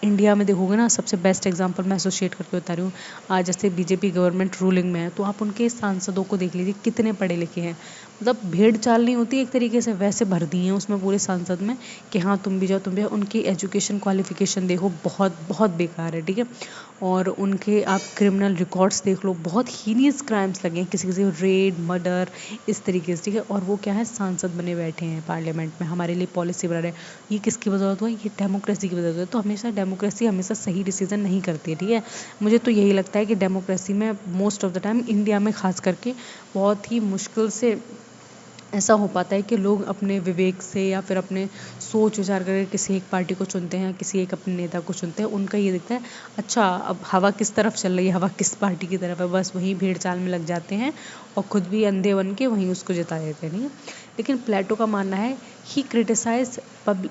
इंडिया में देखोगे ना, सबसे बेस्ट एग्जांपल मैं एसोसिएट करके बता रही हूँ। आज जैसे बीजेपी गवर्नमेंट रूलिंग में है, तो आप उनके सांसदों को देख लीजिए कितने पढ़े लिखे हैं। मतलब भेड़ चाल नहीं होती एक तरीके से, वैसे भर दिए हैं उसमें पूरे सांसद में कि हाँ तुम भी जाओ, तुम भी जाओ। उनकी एजुकेशन क्वालिफिकेशन देखो, बहुत बहुत बेकार है, ठीक है। और उनके आप क्रिमिनल रिकॉर्ड्स देख लो, बहुत हीनियस क्राइम्स लगे हैं, किसी किसी रेड, मर्डर, इस तरीके से, ठीक है। और वो क्या है, सांसद बने बैठे हैं पार्लियामेंट में, हमारे लिए पॉलिसी बना रहे हैं। ये किसकी बदौलत हुआ? ये डेमोक्रेसी की बदौलत हुआ। तो हमेशा डेमोक्रेसी हमेशा सही डिसीजन नहीं करती है, ठीक है। मुझे तो यही लगता है कि डेमोक्रेसी में most of the time, India में खास करके, बहुत ही मुश्किल से ऐसा हो पाता है कि लोग अपने विवेक से या फिर अपने सोच विचार करके किसी एक पार्टी को चुनते हैं, किसी एक अपने नेता को चुनते हैं। उनका ये दिखता है, अच्छा अब हवा किस तरफ चल रही है, हवा किस पार्टी की तरफ है, बस वहीं भेड़ चाल में लग जाते हैं, और खुद भी अंधे बन के वहीं उसको जिता देते हैं, नहीं है। लेकिन प्लेटो का मानना है, he criticise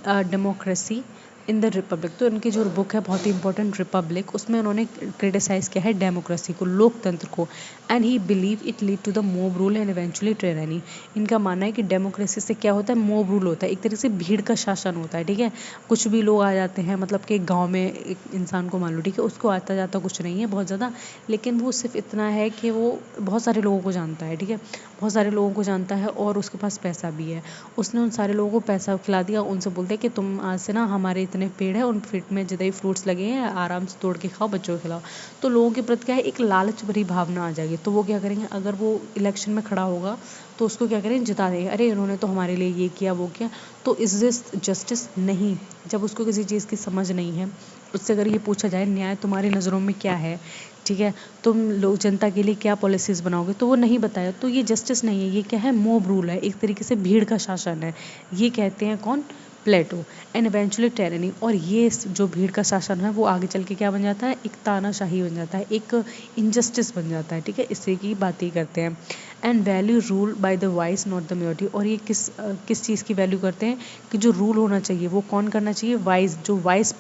democracy in the Republic, तो इनकी जो बुक है बहुत ही इंपॉर्टेंट रिपब्लिक, उसमें उन्होंने क्रिटिसाइज़ किया है डेमोक्रेसी को, लोकतंत्र को। And he believe it lead to the mob rule and eventually tyranny. इनका मानना है कि डेमोक्रेसी से क्या होता है, मोब रूल होता है, एक तरीके से भीड़ का शासन होता है, ठीक है। कुछ भी लोग आ जाते हैं, मतलब कि गाँव में एक इंसान को मान लो, ठीक है, उसको आता जाता कुछ नहीं है बहुत ज़्यादा, लेकिन वो सिर्फ इतना है कि वो बहुत सारे लोगों को जानता है, ठीक है, बहुत सारे लोगों को जानता है और उसके पास पैसा भी है। उसने उन सारे लोगों को पैसा खिला दिया, उनसे बोलते हैं कि तुम आज से ना हमारे इतने पेड़ है, उन पेड़ में जितने फ्रूट्स लगे हैं आराम से तोड़ के खाओ, बच्चों को खिलाओ। तो लोगों के प्रति क्या है, एक लालच भरी भावना आ जाएगी। तो वो क्या करेंगे, अगर वो इलेक्शन में खड़ा होगा तो उसको क्या करेंगे, जिता देंगे, अरे इन्होंने तो हमारे लिए ये किया वो किया। तो इज दिस जस्टिस? नहीं। जब उसको किसी चीज़ की समझ नहीं है, उससे अगर ये पूछा जाए न्याय तुम्हारी नज़रों में क्या है, ठीक है, तुम लोग जनता के लिए क्या पॉलिसीज़ बनाओगे, तो वो नहीं बताया, तो ये जस्टिस नहीं है, ये क्या है, मोब रूल है, एक तरीके से भीड़ का शासन है। ये कहते हैं कौन, प्लेटो। एंड इवेंचुअली टायरनी, और ये जो भीड़ का शासन है वो आगे चल के क्या बन जाता है, एक तानाशाही बन जाता है, एक इनजस्टिस बन जाता है, ठीक है, इससे की बात ही करते हैं। And value rule by the vice not the majority, और ये किस चीज़ की वैल्यू करते हैं कि जो रूल होना चाहिए वो कौन करना चाहिए, वाइज, जो वाइस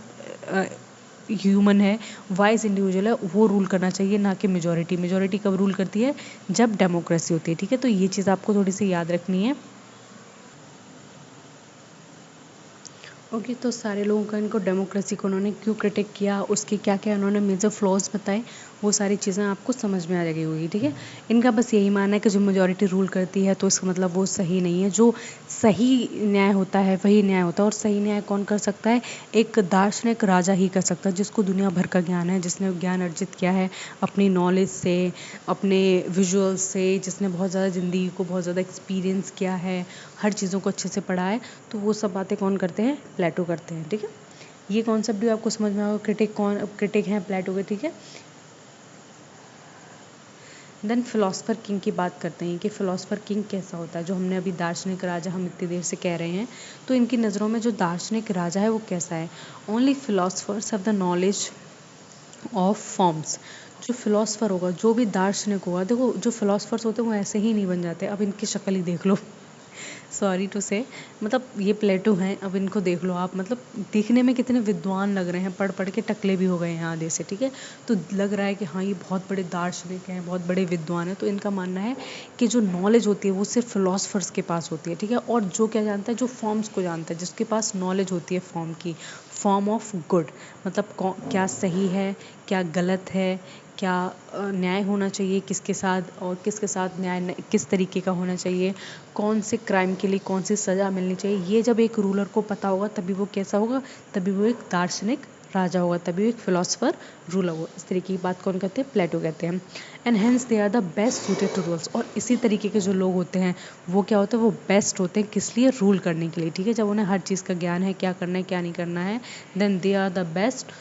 ह्यूमन है, वाइज इंडिविजुअल है, वो रूल करना चाहिए, ना कि मेजॉरिटी। मेजॉरिटी कब रूल करती है, जब डेमोक्रेसी होती है, ठीक है। तो ये चीज़ आपको थोड़ी सी याद रखनी है। ओके, तो सारे लोगों का इनको डेमोक्रेसी को उन्होंने क्यों क्रिटिक किया, उसके क्या क्या उन्होंने मेजर फ्लॉज बताए, वो सारी चीज़ें आपको समझ में आ जाएगी होगी, ठीक है। इनका बस यही मानना है कि जो मेजॉरिटी रूल करती है तो इसका मतलब वो सही नहीं है। जो सही न्याय होता है वही न्याय होता है, और सही न्याय कौन कर सकता है, एक दार्शनिक राजा ही कर सकता है, जिसको दुनिया भर का ज्ञान है, जिसने ज्ञान अर्जित किया है अपनी नॉलेज से, अपने विजुअल्स से, जिसने बहुत ज़्यादा ज़िंदगी को बहुत ज़्यादा एक्सपीरियंस किया है, हर चीज़ों को अच्छे से पढ़ा है। तो वो सब बातें कौन करते हैं, प्लेटो करते हैं, ठीक है। ये कॉन्सेप्ट भी आपको समझ में आएगा, क्रिटिक हैं प्लेटो के, ठीक है। देन फिलोसफर किंग की बात करते हैं कि फिलोसफर किंग कैसा होता है, जो हमने अभी दार्शनिक राजा हम इतनी देर से कह रहे हैं, तो इनकी नज़रों में जो दार्शनिक राजा है वो कैसा है। Only philosophers have the knowledge of forms. जो फिलोसफर होगा, जो भी दार्शनिक होगा, देखो जो फिलोसफर्स होते हैं वो ऐसे ही नहीं बन जाते, अब इनकी शक्ल ही देख लो, सॉरी टू से, मतलब ये प्लेटो हैं, अब इनको देख लो आप, मतलब दिखने में कितने विद्वान लग रहे हैं, पढ़ पढ़ के टकले भी हो गए हैं आधे से, ठीक है। तो लग रहा है कि हाँ ये बहुत बड़े दार्शनिक हैं, बहुत बड़े विद्वान हैं। तो इनका मानना है कि जो नॉलेज होती है वो सिर्फ फिलोसफर्स के पास होती है, ठीक है। और जो क्या जानता है, जो फॉर्म्स को जानता है, जिसके पास नॉलेज होती है फॉर्म की, फॉर्म ऑफ गुड, मतलब क्या सही है, क्या गलत है, क्या न्याय होना चाहिए किसके साथ, और किसके साथ न्याय किस तरीके का होना चाहिए, कौन से क्राइम के लिए कौन सी सज़ा मिलनी चाहिए, ये जब एक रूलर को पता होगा तभी वो कैसा होगा, तभी वो एक दार्शनिक राजा होगा, तभी वो एक फिलोसफर रूलर होगा। इस तरीके की बात कौन कहते हैं, प्लेटो कहते हैं। And hence they are the best suited to rules, और इसी तरीके के जो लोग होते हैं वो क्या होते हैं, वो बेस्ट होते हैं किस लिए, रूल करने के लिए, ठीक है। जब उन्हें हर चीज़ का ज्ञान है, क्या करना है क्या नहीं करना है, then they are the best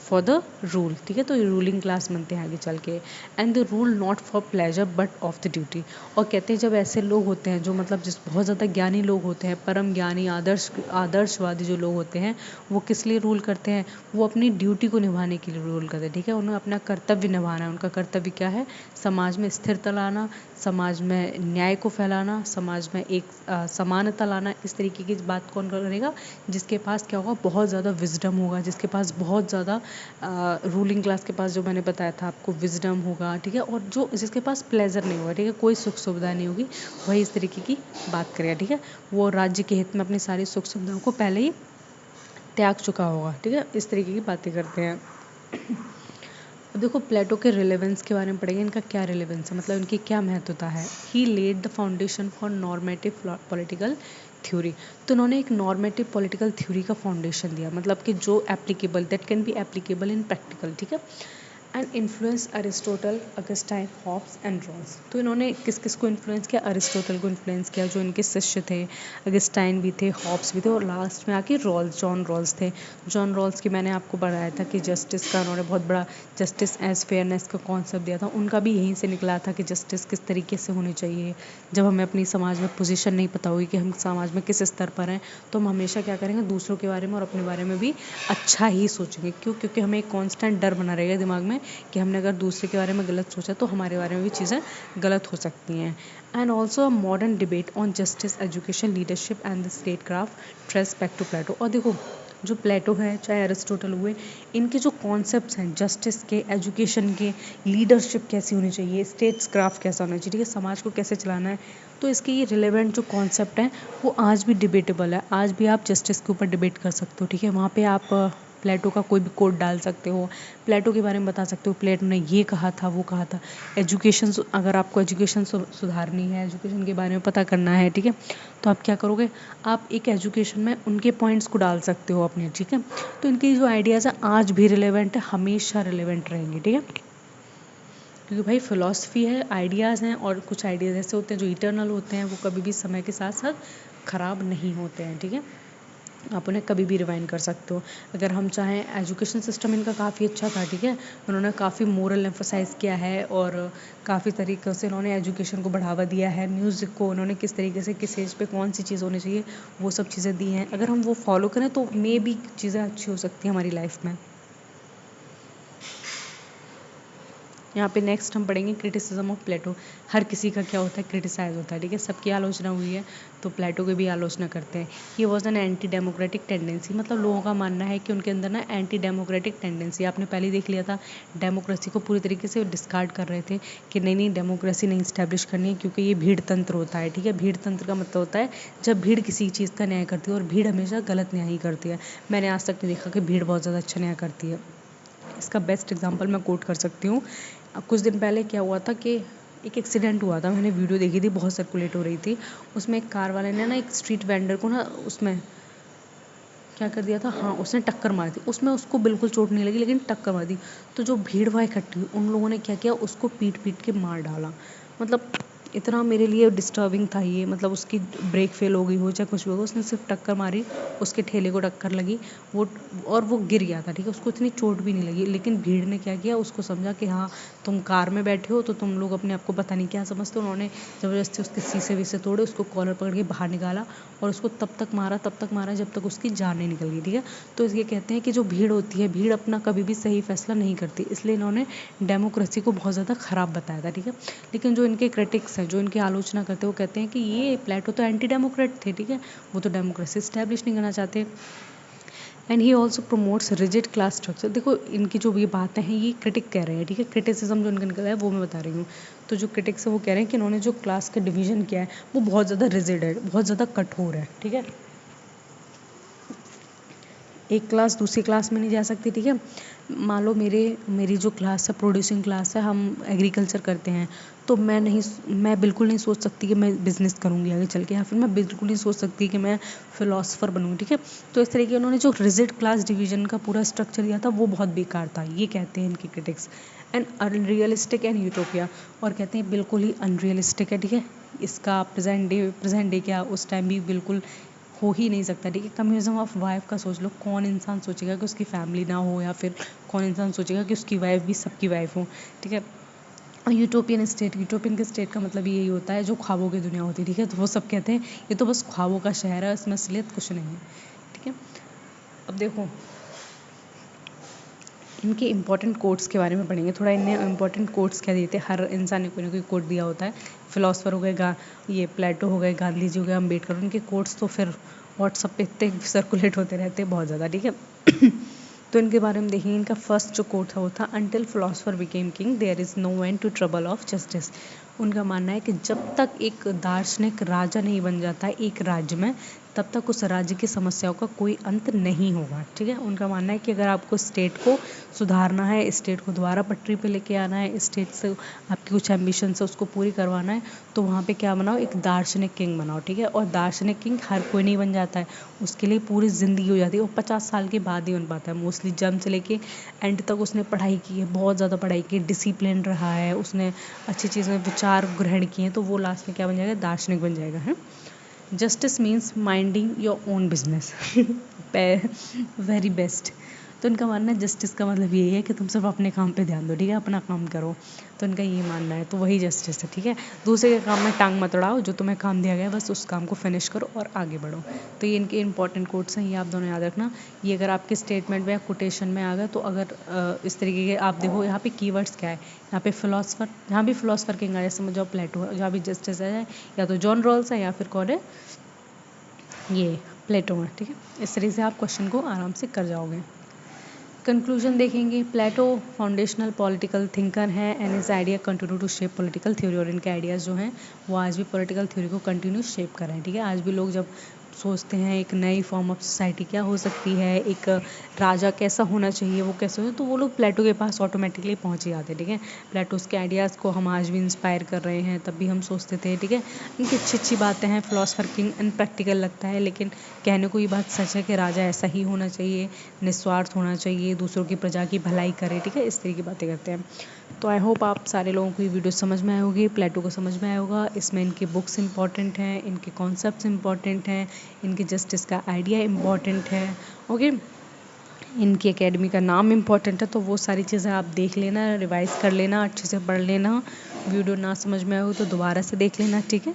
for the rule, ठीक है। तो ये रूलिंग क्लास बनते हैं आगे चल के। And the rule not for pleasure but of the duty, और कहते हैं जब ऐसे लोग होते हैं जो मतलब जिस बहुत ज़्यादा ज्ञानी लोग होते हैं, परम ज्ञानी आदर्शवादी जो लोग होते हैं, वो किस लिए रूल करते हैं, वो अपनी ड्यूटी को निभाने के लिए रूल करते हैं, ठीक है। उन्हें अपना कर्तव्य निभाना है, उनका कर्तव्य क्या है, समाज में स्थिरता लाना, समाज में न्याय को फैलाना, समाज में एक समानता लाना। इस तरीके की बात कौन करेगा, जिसके पास क्या होगा, बहुत ज़्यादा विजडम होगा, जिसके पास बहुत ज़्यादा रूलिंग क्लास के पास, जो मैंने बताया था आपको, विजडम होगा, ठीक है। और जो जिसके पास प्लेजर नहीं होगा, ठीक है, कोई सुख सुविधा नहीं होगी, वही इस तरीके की बात करेगा, ठीक है। वो राज्य के हित में अपनी सारी सुख सुविधाओं को पहले ही त्याग चुका होगा, ठीक है। इस तरीके की बातें करते हैं। अब देखो प्लेटो के रिलेवेंस के बारे में पढ़ेंगे, इनका क्या रिलेवेंस है, मतलब इनकी क्या महत्वता है। He laid the foundation for normative political theory, तो उन्होंने एक नॉर्मेटिव पॉलिटिकल थ्योरी का फाउंडेशन दिया, मतलब कि जो applicable, that can be applicable in practical, ठीक है। And influence Aristotle, Augustine, Hobbes and Rawls, तो इन्होंने किस किस को इन्फ्लुएंस किया, अरिस्टोटल को इन्फ्लुएंस किया, जो इनके शिष्य थे, अगस्टाइन भी थे, हॉब्स भी थे, और लास्ट में आके रॉल्स, जॉन रॉल्स थे। जॉन रॉल्स की मैंने आपको बताया था कि जस्टिस का उन्होंने बहुत बड़ा, जस्टिस एज फेयरनेस का कॉन्सेप्ट दिया था, उनका भी यहीं से निकला था कि जस्टिस किस तरीके से होनी चाहिए। जब हमें अपनी समाज में पोजीशन नहीं पता होगी कि हम समाज में किस स्तर पर हैं, तो हम हमेशा क्या करेंगे, दूसरों के बारे में और अपने बारे में भी अच्छा ही सोचेंगे। क्यों, क्योंकि हमें एक कॉन्स्टेंट डर बना रहेगा दिमाग में कि हमने अगर दूसरे के बारे में गलत सोचा तो हमारे बारे में भी चीज़ें गलत हो सकती हैं। And also a modern debate on justice, education, leadership and the statecraft trace back to Plato. और देखो जो प्लेटो है चाहे अरिस्टोटल हुए, इनके जो कॉन्सेप्ट्स हैं जस्टिस के, एजुकेशन के, लीडरशिप कैसी होनी चाहिए, स्टेट्स क्राफ्ट कैसा होना चाहिए, ठीक है, समाज को कैसे चलाना है, तो इसके ये रिलेवेंट जो कॉन्सेप्ट हैं वो आज भी डिबेटेबल है। आज भी आप जस्टिस के ऊपर डिबेट कर सकते हो, ठीक है, वहाँ पे आप प्लेटो का कोई भी कोट डाल सकते हो, प्लेटो के बारे में बता सकते हो, प्लेटो ने ये कहा था वो कहा था। एजुकेशन, अगर आपको एजुकेशन सुधारनी है, एजुकेशन के बारे में पता करना है, ठीक है, तो आप क्या करोगे, आप एक एजुकेशन में उनके पॉइंट्स को डाल सकते हो अपने, ठीक है। तो इनके जो आइडियाज़ हैं आज भी रिलेवेंट है, हमेशा रिलेवेंट रहेंगे, ठीक है, क्योंकि भाई फिलॉसफी है, आइडियाज़ हैं, और कुछ आइडियाज़ ऐसे होते हैं जो इटर्नल होते हैं, वो कभी भी समय के साथ साथ ख़राब नहीं होते हैं, ठीक है, आप उन्हें कभी भी रिवाइंड कर सकते हो। अगर हम चाहें, एजुकेशन सिस्टम इनका काफ़ी अच्छा था, ठीक है, उन्होंने काफ़ी मोरल एम्फोसाइज़ किया है और काफ़ी तरीक़े से उन्होंने एजुकेशन को बढ़ावा दिया है। म्यूज़िक को उन्होंने किस तरीके से किस एज पे कौन सी चीज़ होनी चाहिए वो सब चीज़ें दी हैं। अगर हम वो फॉलो करें तो मे बी चीज़ें अच्छी हो सकती हैं हमारी लाइफ में। यहाँ पे नेक्स्ट हम पढ़ेंगे क्रिटिसिज्म ऑफ प्लेटो। हर किसी का क्या होता है, क्रिटिसाइज होता है, ठीक है, सबकी आलोचना हुई है तो प्लेटो की भी आलोचना करते हैं। He was an anti democratic tendency, मतलब लोगों का मानना है कि उनके अंदर ना एंटी डेमोक्रेटिक टेंडेंसी, आपने पहले ही देख लिया था, डेमोक्रेसी को पूरी तरीके से डिस्कार्ड कर रहे थे कि नहीं डेमोक्रेसी नहीं इस्टेब्लिश करनी है, क्योंकि ये भीड़ तंत्र होता है, ठीक है, भीड़ तंत्र का मतलब होता है जब भीड़ किसी चीज़ का न्याय करती है, और भीड़ हमेशा गलत न्याय ही करती है। मैंने आज तक नहीं देखा कि भीड़ बहुत ज़्यादा अच्छा न्याय करती है। इसका बेस्ट एग्जांपल मैं कोट कर सकती हूँ। कुछ दिन पहले क्या हुआ था कि एक एक्सीडेंट हुआ था, मैंने वीडियो देखी थी, बहुत सर्कुलेट हो रही थी। उसमें एक कार वाले ने ना एक स्ट्रीट वेंडर को ना उसमें क्या कर दिया था, हाँ, उसने टक्कर मार दी, उसमें उसको बिल्कुल चोट नहीं लगी लेकिन टक्कर मार दी। तो जो भीड़ वहाँ इकट्ठी हुई, उन लोगों ने क्या किया, उसको पीट पीट के मार डाला। मतलब इतना मेरे लिए डिस्टर्बिंग था ये, मतलब उसकी ब्रेक फेल हो गई हो चाहे कुछ भी हो, उसने सिर्फ टक्कर मारी, उसके ठेले को टक्कर लगी, वो और वो गिर गया था, ठीक है, उसको इतनी चोट भी नहीं लगी। लेकिन भीड़ ने क्या किया, उसको समझा कि हाँ तुम कार में बैठे हो तो तुम लोग अपने आप को पता नहीं क्या समझते हो। उन्होंने ज़बरदस्ती उसके शीशे वीसे तोड़े, उसको कॉलर पकड़ के बाहर निकाला और उसको तब तक मारा जब तक उसकी जान नहीं निकल गई, ठीक है। तो ये कहते हैं कि जो भीड़ होती है, भीड़ अपना कभी भी सही फैसला नहीं करती, इसलिए इन्होंने डेमोक्रेसी को बहुत ज़्यादा ख़राब बताया था, ठीक है। लेकिन जो इनके क्रिटिक्स हैं, जो इनकी आलोचना करते हैं, वो कहते हैं कि ये प्लेटो तो एंटी डेमोक्रेट थे, ठीक है, वो तो डेमोक्रेसी इस्टेब्लिश नहीं करना चाहते। And he also promotes rigid class structure. देखो इनकी जो ये बातें हैं ये क्रिटिक कह रहे हैं, ठीक है, क्रिटिसिज्म जो इनका निकला है वो मैं बता रही हूँ। तो जो क्रिटिक्स है वो कह रहे हैं कि इन्होंने जो क्लास का डिवीजन किया है वो बहुत ज़्यादा रिजिड है, बहुत ज़्यादा कठोर है, ठीक है। एक क्लास दूसरी क्लास में नहीं जा सकती, ठीक है। मान लो मेरी जो क्लास है, प्रोड्यूसिंग क्लास है, हम एग्रीकल्चर करते हैं, तो मैं बिल्कुल नहीं सोच सकती कि मैं बिज़नेस करूँगी आगे चल के, या फिर मैं बिल्कुल नहीं सोच सकती कि मैं फ़िलासफ़र बनूँगी, ठीक है। तो इस तरीके उन्होंने जो रिजिड क्लास डिवीज़न का पूरा स्ट्रक्चर दिया था वो बहुत बेकार था, ये कहते हैं इनकी critics. And unrealistic and utopia, और कहते हैं बिल्कुल ही अनरियलिस्टिक है, ठीक है। इसका प्रेजेंट डे क्या उस टाइम भी बिल्कुल हो ही नहीं सकता, ठीक है। कम्युनिज्म ऑफ वाइफ का सोच लो, कौन इंसान सोचेगा कि उसकी फैमिली ना हो, या फिर कौन इंसान सोचेगा कि उसकी वाइफ भी सबकी वाइफ हो, ठीक है। और यूटोपियन के स्टेट का मतलब यही होता है जो ख्वाबों की दुनिया होती है, ठीक है। तो वो सब कहते हैं ये तो बस ख्वाबों का शहर है, इसमें असलियत कुछ नहीं है, ठीक है। अब देखो इनके इंपॉर्टेंट कोट्स के बारे में पढ़ेंगे थोड़ा। इनने इंपॉर्टेंट कोट्स क्या दिए थे, हर इंसान ने कोई ना कोई कोट दिया होता है। फिलोसफर हो गए, ये प्लेटो हो गए, गांधी जी हो गए, अम्बेडकर, उनके कोट्स तो फिर व्हाट्सअप पे इतने सर्कुलेट होते रहते हैं बहुत ज़्यादा, ठीक है। तो इनके बारे में देखिए, इनका फर्स्ट जो कोट था वो था, until philosopher became king there is no end to trouble of justice. उनका मानना है कि जब तक एक दार्शनिक राजा नहीं बन जाता है एक राज्य में, तब तक उस राज्य की समस्याओं का कोई अंत नहीं होगा, ठीक है। उनका मानना है कि अगर आपको स्टेट को सुधारना है, स्टेट को दोबारा पटरी पे लेके आना है, स्टेट से आपकी कुछ एम्बिशन है उसको पूरी करवाना है, तो वहाँ पे क्या बनाओ, एक दार्शनिक किंग बनाओ, ठीक है। और दार्शनिक किंग हर कोई नहीं बन जाता है, उसके लिए पूरी ज़िंदगी हो जाती है, वो 50 साल के बाद ही बन पाता है मोस्टली। जन्म से लेके एंड तक उसने पढ़ाई की है, बहुत ज़्यादा पढ़ाई की है, डिसिप्लिन रहा है, उसने अच्छी चीज़ें विचार ग्रहण किए हैं, तो वो लास्ट में क्या बन जाएगा, दार्शनिक बन जाएगा, है। Justice means minding your own business, very best. तो इनका मानना है जस्टिस का मतलब यही है कि तुम सिर्फ अपने काम पे ध्यान दो, ठीक है, अपना काम करो। तो इनका ये मानना है, तो वही जस्टिस है, ठीक है। दूसरे के काम में टांग मत अड़ाओ, जो तुम्हें काम दिया गया है बस उस काम को फिनिश करो और आगे बढ़ो। तो ये इनके इंपॉर्टेंट कोट्स हैं, ये आप दोनों याद रखना। ये अगर आपके स्टेटमेंट में या कोटेशन में आ गए तो अगर इस तरीके के आप देखो यहाँ पे कीवर्ड्स क्या है, यहाँ पे फिलोसफर, यहाँ भी फिलोसफर किंग है, जैसे जहाँ भी जस्टिस है, या तो जॉन रॉल्स है या फिर कौन है, ये प्लेटो हैं, ठीक है। इस तरीके से आप क्वेश्चन को आराम से कर जाओगे। कंक्लूजन देखेंगे, प्लेटो फाउंडेशनल पॉलिटिकल थिंकर है and his idea continue to shape political theory, और इनके आइडियाज़ जो हैं वो आज भी पॉलिटिकल थ्योरी को कंटिन्यू शेप कर रहे हैं, ठीक है। आज भी लोग जब सोचते हैं एक नई फॉर्म ऑफ सोसाइटी क्या हो सकती है, एक राजा कैसा होना चाहिए, वो कैसे हो, तो वो लोग प्लेटो के पास ऑटोमेटिकली पहुंच ही जाते हैं, ठीक है। प्लेटोस के आइडियाज़ को हम आज भी इंस्पायर कर रहे हैं, तब भी हम सोचते थे, ठीक है। इनकी अच्छी अच्छी बातें हैं, फिलोसफर किंग अनप्रैक्टिकल लगता है, लेकिन कहने को ये बात सच है कि राजा ऐसा ही होना चाहिए, निस्वार्थ होना चाहिए, दूसरों की प्रजा की भलाई करे, ठीक है। इस तरह की बातें करते हैं। तो आई होप आप सारे लोगों को ये वीडियो समझ में आए होगी, प्लेटो को समझ में आया होगा। इसमें इनकी बुक्स इंपॉर्टेंट हैं, इनके कॉन्सेप्ट्स इंपॉर्टेंट हैं, इनकी जस्टिस का आइडिया इम्पॉर्टेंट है, ओके। इनकी एकेडमी का नाम इम्पॉर्टेंट है, तो वो सारी चीज़ें आप देख लेना, रिवाइज कर लेना, अच्छे से पढ़ लेना। वीडियो ना समझ में आए हो तो दोबारा से देख लेना, ठीक है।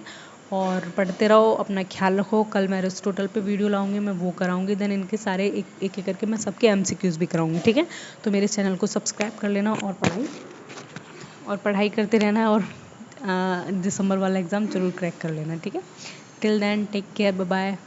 और पढ़ते रहो, अपना ख्याल रखो। कल मैं एरिस्टोटल पे वीडियो लाऊंगी, मैं वो कराऊंगी, देन इनके सारे एक एक करके मैं सबके MCQs भी कराऊंगी, ठीक है। तो मेरे चैनल को सब्सक्राइब कर लेना और पढ़ाई करते रहना, और दिसंबर वाला एग्ज़ाम ज़रूर क्रैक कर लेना, ठीक है। Till then take care, bye bye.